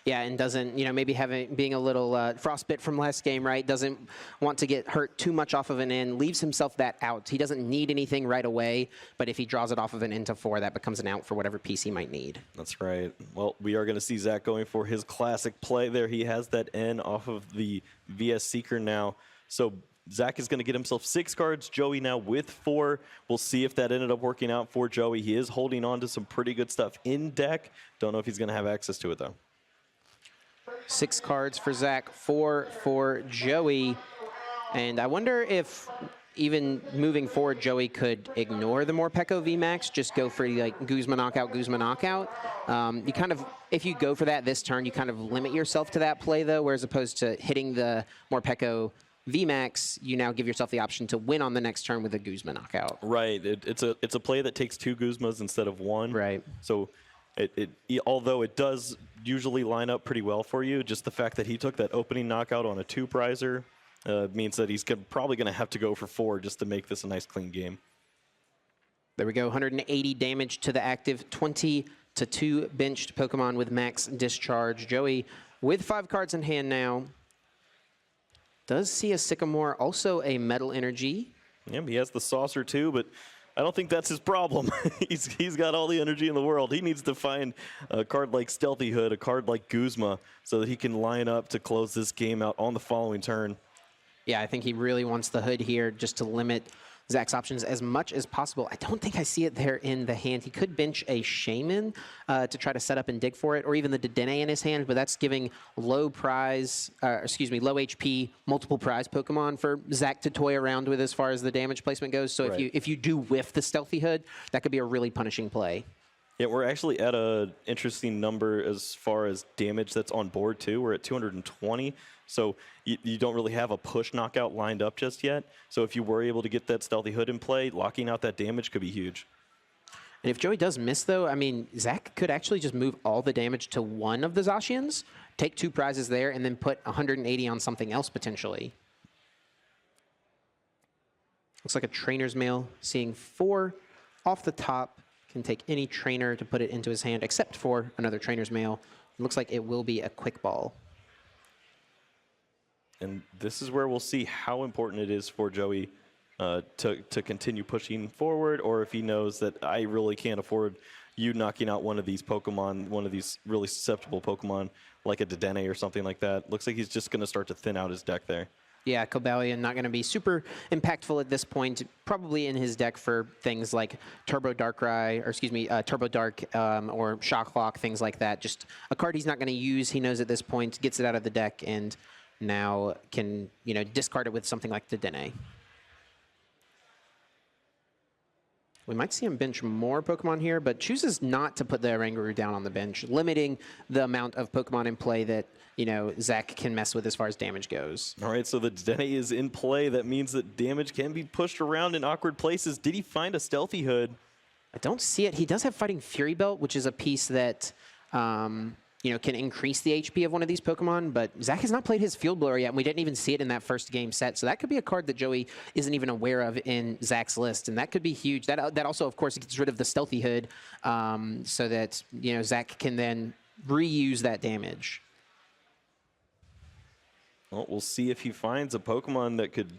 Yeah, and doesn't, maybe being a little frostbit from last game, right? Doesn't want to get hurt too much off of an in, leaves himself that out. He doesn't need anything right away, but if he draws it off of an into 4, that becomes an out for whatever piece he might need. That's right. Well, we are going to see Zach going for his classic play there. He has that N off of the VS Seeker now. So Zach is going to get himself 6 cards. Joey now with 4. We'll see if that ended up working out for Joey. He is holding on to some pretty good stuff in deck. Don't know if he's going to have access to it, though. 6 cards for Zach, 4 for Joey. And I wonder if even moving forward, Joey could ignore the Morpeko VMAX, just go for like Guzma knockout, Guzma knockout. You kind of, if you go for that this turn, you kind of limit yourself to that play though, whereas opposed to hitting the Morpeko VMAX, you now give yourself the option to win on the next turn with a Guzma knockout. Right, it's a play that takes 2 Guzmas instead of 1. Right. So although it does usually line up pretty well for you, just the fact that he took that opening knockout on a 2-prizer means that he's probably going to have to go for 4 just to make this a nice, clean game. There we go, 180 damage to the active, 20 to 2 benched Pokemon with max discharge. Joey with 5 cards in hand now. Does see a Sycamore, also a Metal Energy. Yep, he has the Saucer too, but I don't think that's his problem. he's got all the energy in the world. He needs to find a card like Stealthy Hood, a card like Guzma, so that he can line up to close this game out on the following turn. Yeah, I think he really wants the Hood here just to limit Zach's options as much as possible. I don't think I see it there in the hand. He could bench a Shaman to try to set up and dig for it, or even the Dedenne in his hand, but that's giving low HP, multiple prize Pokemon for Zach to toy around with as far as the damage placement goes. So right. if you do whiff the Stealthy Hood, that could be a really punishing play. Yeah, we're actually at an interesting number as far as damage that's on board, too. We're at 220, so you don't really have a push knockout lined up just yet. So if you were able to get that Stealthy Hood in play, locking out that damage could be huge. And if Joey does miss, though, I mean, Zach could actually just move all the damage to one of the Zacians, take 2 prizes there, and then put 180 on something else, potentially. Looks like a Trainer's Mail, seeing 4 off the top. Can take any trainer to put it into his hand, except for another Trainer's Mail. It looks like it will be a Quick Ball. And this is where we'll see how important it is for Joey to continue pushing forward, or if he knows that I really can't afford you knocking out one of these Pokemon, one of these really susceptible Pokemon, like a Dedenne or something like that. Looks like he's just going to start to thin out his deck there. Yeah, Cobalion not going to be super impactful at this point. Probably in his deck for things like Turbo Darkrai, or excuse me, Turbo Dark or Shock Lock, things like that. Just a card he's not going to use. He knows at this point, gets it out of the deck, and now can discard it with something like the Dedenne. We might see him bench more Pokemon here, but chooses not to put the Oranguru down on the bench, limiting the amount of Pokemon in play that, Zach can mess with as far as damage goes. All right, so the Dedenne is in play. That means that damage can be pushed around in awkward places. Did he find a Stealthy Hood? I don't see it. He does have Fighting Fury Belt, which is a piece that can increase the HP of one of these Pokemon, but Zach has not played his Field Blower yet, and we didn't even see it in that first game set. So that could be a card that Joey isn't even aware of in Zach's list, and that could be huge. That also, of course, gets rid of the Stealthy Hood, so that Zach can then reuse that damage. Well, we'll see if he finds a Pokemon that could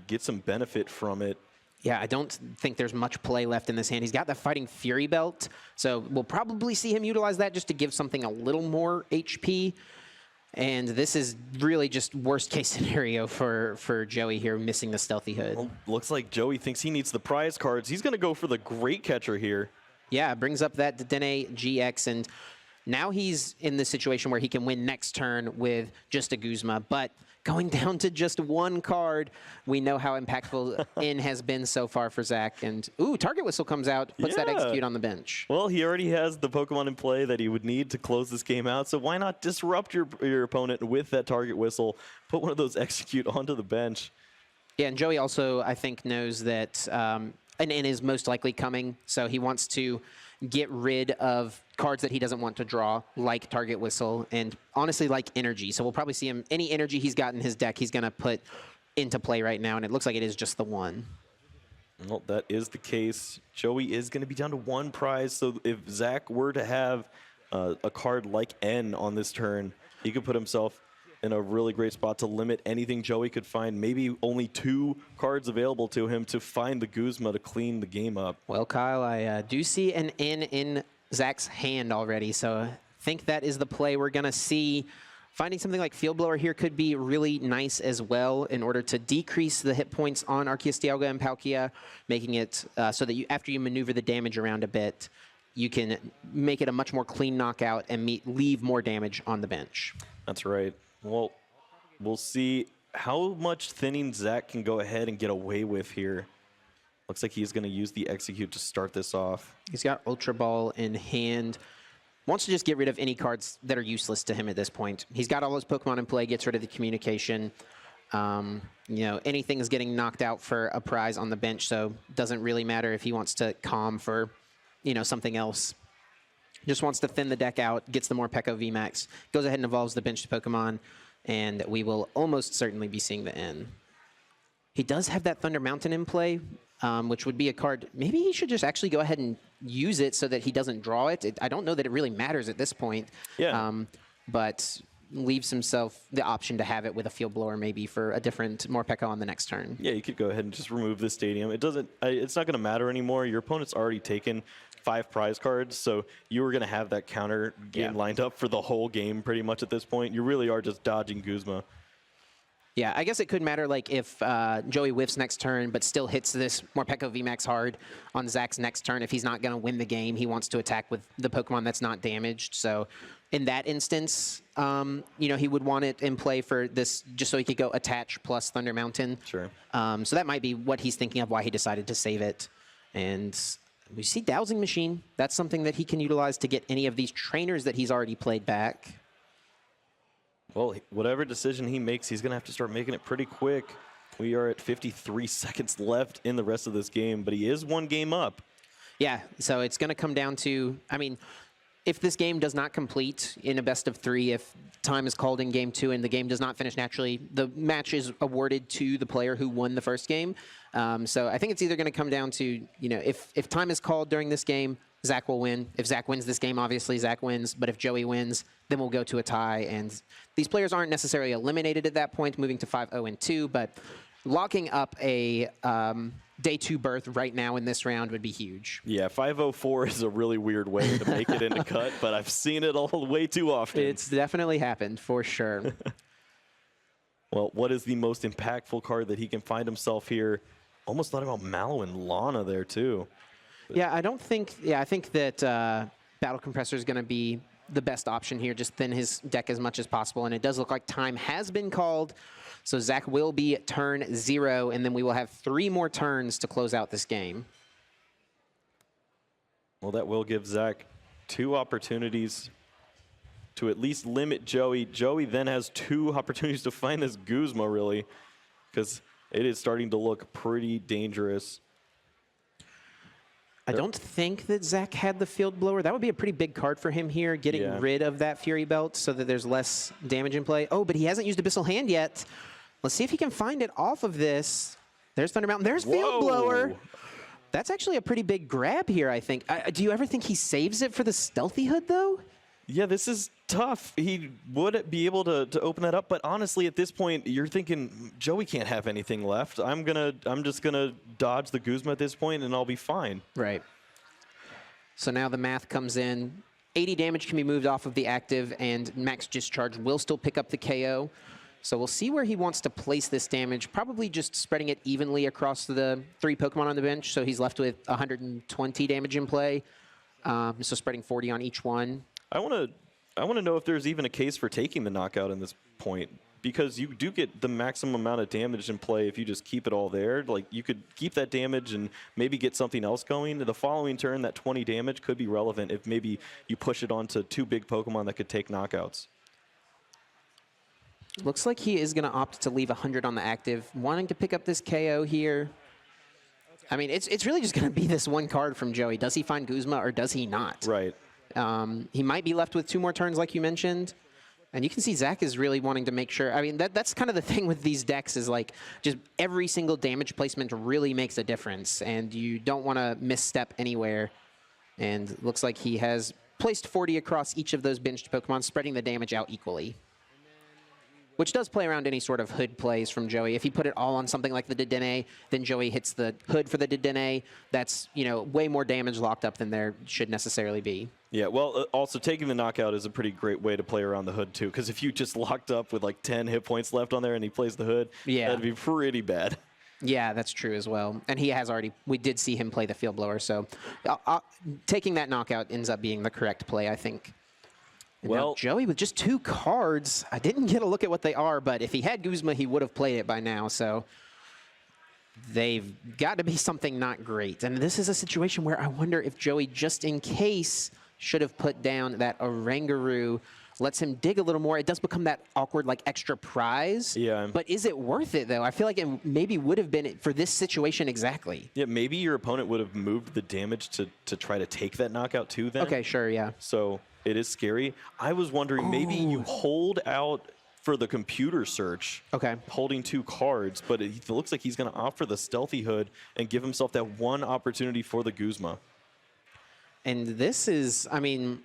get some benefit from it. Yeah, I don't think there's much play left in this hand. He's got the Fighting Fury Belt, so we'll probably see him utilize that just to give something a little more HP. And this is really just worst case scenario for Joey here, missing the Stealthy Hood. Well, looks like Joey thinks he needs the prize cards. He's going to go for the Great Catcher here. Yeah, brings up that Dedenne GX, and now he's in the situation where he can win next turn with just a Guzma, but going down to just one card, we know how impactful N has been so far for Zach. And, ooh, Target Whistle comes out, puts that Execute on the bench. Well, he already has the Pokemon in play that he would need to close this game out, so why not disrupt your opponent with that Target Whistle, put one of those Execute onto the bench. Yeah, and Joey also, I think, knows that an N is most likely coming, so he wants to get rid of cards that he doesn't want to draw, like Target Whistle, and honestly, like Energy. So we'll probably see him, any Energy he's got in his deck, he's going to put into play right now, and it looks like it is just the one. Well, that is the case. Joey is going to be down to one prize, so if Zach were to have a card like N on this turn, he could put himself in a really great spot to limit anything Joey could find. Maybe only 2 cards available to him to find the Guzma to clean the game up. Well, Kyle, I do see an N in Zach's hand already, so I think that is the play we're going to see. Finding something like Field Blower here could be really nice as well in order to decrease the hit points on Arceus Dialga and Palkia, making it so that after you maneuver the damage around a bit, you can make it a much more clean knockout and leave more damage on the bench. That's right. Well, we'll see how much thinning Zach can go ahead and get away with here. Looks like he's going to use the Execute to start this off. He's got Ultra Ball in hand. Wants to just get rid of any cards that are useless to him at this point. He's got all his Pokemon in play, gets rid of the Communication. Anything is getting knocked out for a prize on the bench, so it doesn't really matter if he wants to Calm for, something else. Just wants to thin the deck out, gets the Morpeko VMAX, goes ahead and evolves the benched Pokemon, and we will almost certainly be seeing the N. He does have that Thunder Mountain in play, which would be a card. Maybe he should just actually go ahead and use it so that he doesn't draw it. I don't know that it really matters at this point. Yeah. But leaves himself the option to have it with a Field Blower maybe for a different Morpeko on the next turn. Yeah, you could go ahead and just remove the stadium. It's not going to matter anymore. Your opponent's already taken 5 prize cards, so you were going to have that counter game lined up for the whole game pretty much at this point. You really are just dodging Guzma. Yeah, I guess it could matter like if Joey whiffs next turn but still hits this Morpeko VMAX hard on Zach's next turn. If he's not going to win the game, he wants to attack with the Pokemon that's not damaged. So in that instance, he would want it in play for this just so he could go Attach plus Thunder Mountain. Sure. So that might be what he's thinking of, why he decided to save it. And we see Dowsing Machine. That's something that he can utilize to get any of these trainers that he's already played back. Well, whatever decision he makes, he's going to have to start making it pretty quick. We are at 53 seconds left in the rest of this game, but he is 1 game up. Yeah, so it's going to come down to, if this game does not complete in a best of 3, if time is called in game 2 and the game does not finish naturally, the match is awarded to the player who won the first game. So I think it's either going to come down to, if time is called during this game, Zach will win. If Zach wins this game, obviously Zach wins. But if Joey wins, then we'll go to a tie. And these players aren't necessarily eliminated at that point, moving to 5-0-2. But locking up a day 2 berth right now in this round would be huge. Yeah, 5-0-4 is a really weird way to make it into cut, but I've seen it all way too often. It's definitely happened, for sure. Well, what is the most impactful card that he can find himself here? Almost thought about Mallow and Lana there, too. Yeah, I think that Battle Compressor is going to be the best option here. Just thin his deck as much as possible. And it does look like time has been called. So Zach will be at turn 0, and then we will have 3 more turns to close out this game. Well, that will give Zach 2 opportunities to at least limit Joey. Joey then has 2 opportunities to find this Guzma, really, because it is starting to look pretty dangerous. I don't think that Zach had the Field Blower. That would be a pretty big card for him here, getting rid of that Fury Belt so that there's less damage in play. Oh, but he hasn't used Abyssal Hand yet. Let's see if he can find it off of this. There's Thunder Mountain. There's Field Blower. That's actually a pretty big grab here, I think. Do you ever think he saves it for the Stealthy Hood, though? Yeah, this is tough. He would be able to open that up, but honestly, at this point, you're thinking Joey can't have anything left. I'm just gonna dodge the Guzma at this point, and I'll be fine. Right. So now the math comes in. 80 damage can be moved off of the active, and Max Discharge will still pick up the KO. So we'll see where he wants to place this damage. Probably just spreading it evenly across the 3 Pokemon on the bench. So he's left with 120 damage in play. So spreading 40 on each one. I want to know if there's even a case for taking the knockout in this point, because you do get the maximum amount of damage in play if you just keep it all there. Like, you could keep that damage and maybe get something else going. The following turn, that 20 damage could be relevant if maybe you push it onto 2 big Pokemon that could take knockouts. Looks like he is going to opt to leave 100 on the active, wanting to pick up this KO here. I mean, it's really just going to be this one card from Joey. Does he find Guzma or does he not? Right. He might be left with 2 more turns, like you mentioned. And you can see Zach is really wanting to make sure. I mean, that's kind of the thing with these decks is, like, just every single damage placement really makes a difference. And you don't want to misstep anywhere. And looks like he has placed 40 across each of those benched Pokemon, spreading the damage out equally. Which does play around any sort of hood plays from Joey. If he put it all on something like the Dedenne, then Joey hits the hood for the Dedenne. That's, you know, way more damage locked up than there should necessarily be. Yeah, well, also taking the knockout is a pretty great way to play around the hood, too. Because if you just locked up with like 10 hit points left on there and he plays the hood, that'd be pretty bad. Yeah, that's true as well. And he has already, we did see him play the Field Blower. So taking that knockout ends up being the correct play, I think. And well, Joey with just 2 cards. I didn't get a look at what they are, but if he had Guzma, he would have played it by now. So they've got to be something not great. And this is a situation where I wonder if Joey, just in case, should have put down that Oranguru. Lets him dig a little more. It does become that awkward, like, extra prize. Yeah. But is it worth it, though? I feel like it maybe would have been for this situation exactly. Yeah, maybe your opponent would have moved the damage to try to take that knockout, too, then. Okay, sure, yeah. So it is scary. I was wondering, maybe you hold out for the computer search, holding 2 cards, but it looks like he's going to opt for the Stealthy Hood and give himself that one opportunity for the Guzma. And this is, I mean,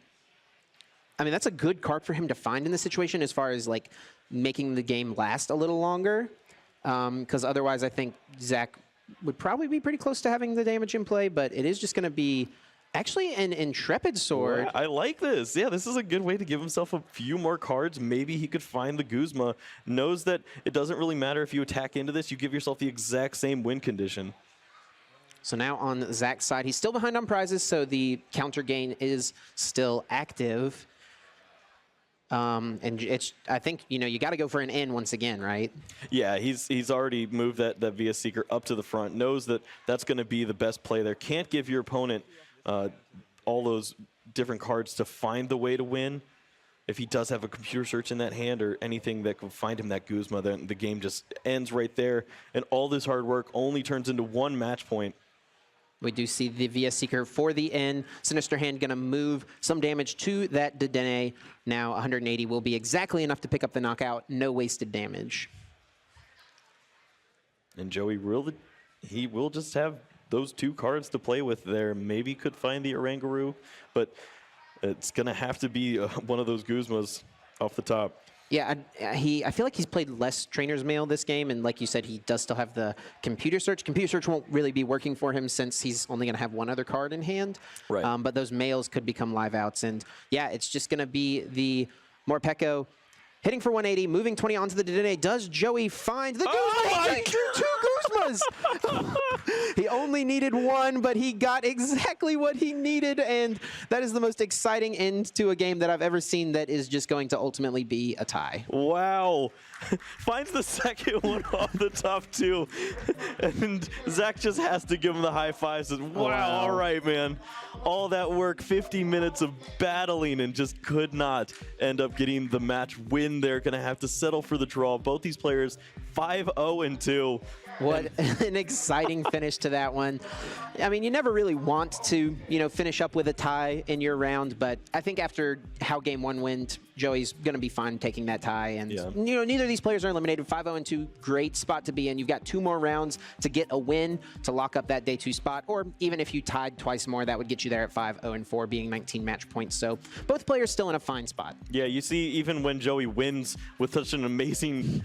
that's a good card for him to find in this situation as far as, like, making the game last a little longer. Because otherwise, I think Zach would probably be pretty close to having the damage in play, but it is just going to be actually an Intrepid Sword. Yeah, I like this. Yeah, this is a good way to give himself a few more cards. Maybe he could find the Guzma. Knows that it doesn't really matter if you attack into this. You give yourself the exact same win condition. So now on Zach's side, he's still behind on prizes, so the counter gain is still active. And it's, I think, you know, you got to go for an N once again, right? Yeah, he's already moved that VS Seeker up to the front, knows that that's going to be the best play there. Can't give your opponent all those different cards to find the way to win. If he does have a computer search in that hand or anything that could find him that Guzma, then the game just ends right there. And all this hard work only turns into 1 match point. We do see the VS Seeker for the N. Sinister Hand going to move some damage to that Dedenne. Now 180 will be exactly enough to pick up the knockout. No wasted damage. And Joey will just have those 2 cards to play with there. Maybe could find the Oranguru, but it's going to have to be one of those Guzmas off the top. Yeah, I feel like he's played less Trainer's Mail this game, and like you said, he does still have the Computer Search. Computer Search won't really be working for him since he's only going to have 1 other card in hand. Right. But those mails could become live outs, and yeah, it's just going to be the Morpeko hitting for 180, moving 20 onto the Dedenne. Does Joey find the Guzma? Oh, 2 Guzmas! He only needed 1, but he got exactly what he needed, and that is the most exciting end to a game that I've ever seen that is just going to ultimately be a tie. Wow. finds the second one off the top two, and Zach just has to give him the high five. Says, wow, all right, man. All that work, 50 minutes of battling, and just could not end up getting the match win. They're going to have to settle for the draw. Both these players 5-0-2. What an exciting finish to that one. I mean, you never really want to, finish up with a tie in your round, but I think after how game one went, Joey's going to be fine taking that tie. And, neither of these players are eliminated. 5-0-2, great spot to be in. You've got 2 more rounds to get a win to lock up that day 2 spot, or even if you tied twice more, that would get you there at 5-0-4, being 19 match points. So both players still in a fine spot. Yeah, you see, even when Joey wins with such an amazing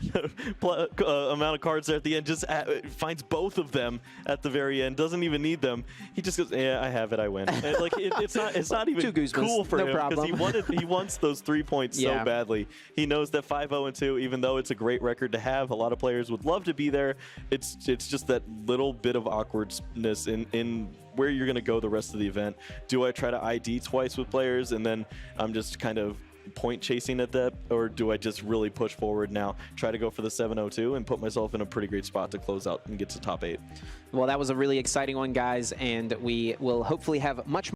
amount of cards there at the end, just finds both of them at the very end, doesn't even need them. He just goes, yeah, I have it, I win. And, like it's not even cool for him, because he wants those 3 points so badly. He knows that 5-0-2, even though it's a great record to have, a lot of players would love to be there. It's just that little bit of awkwardness in where you're going to go the rest of the event. Do I try to ID twice with players and then I'm just kind of point chasing at that, or do I just really push forward now, try to go for the 7-0-2 and put myself in a pretty great spot to close out and get to top 8? Well, that was a really exciting one, guys, and we will hopefully have much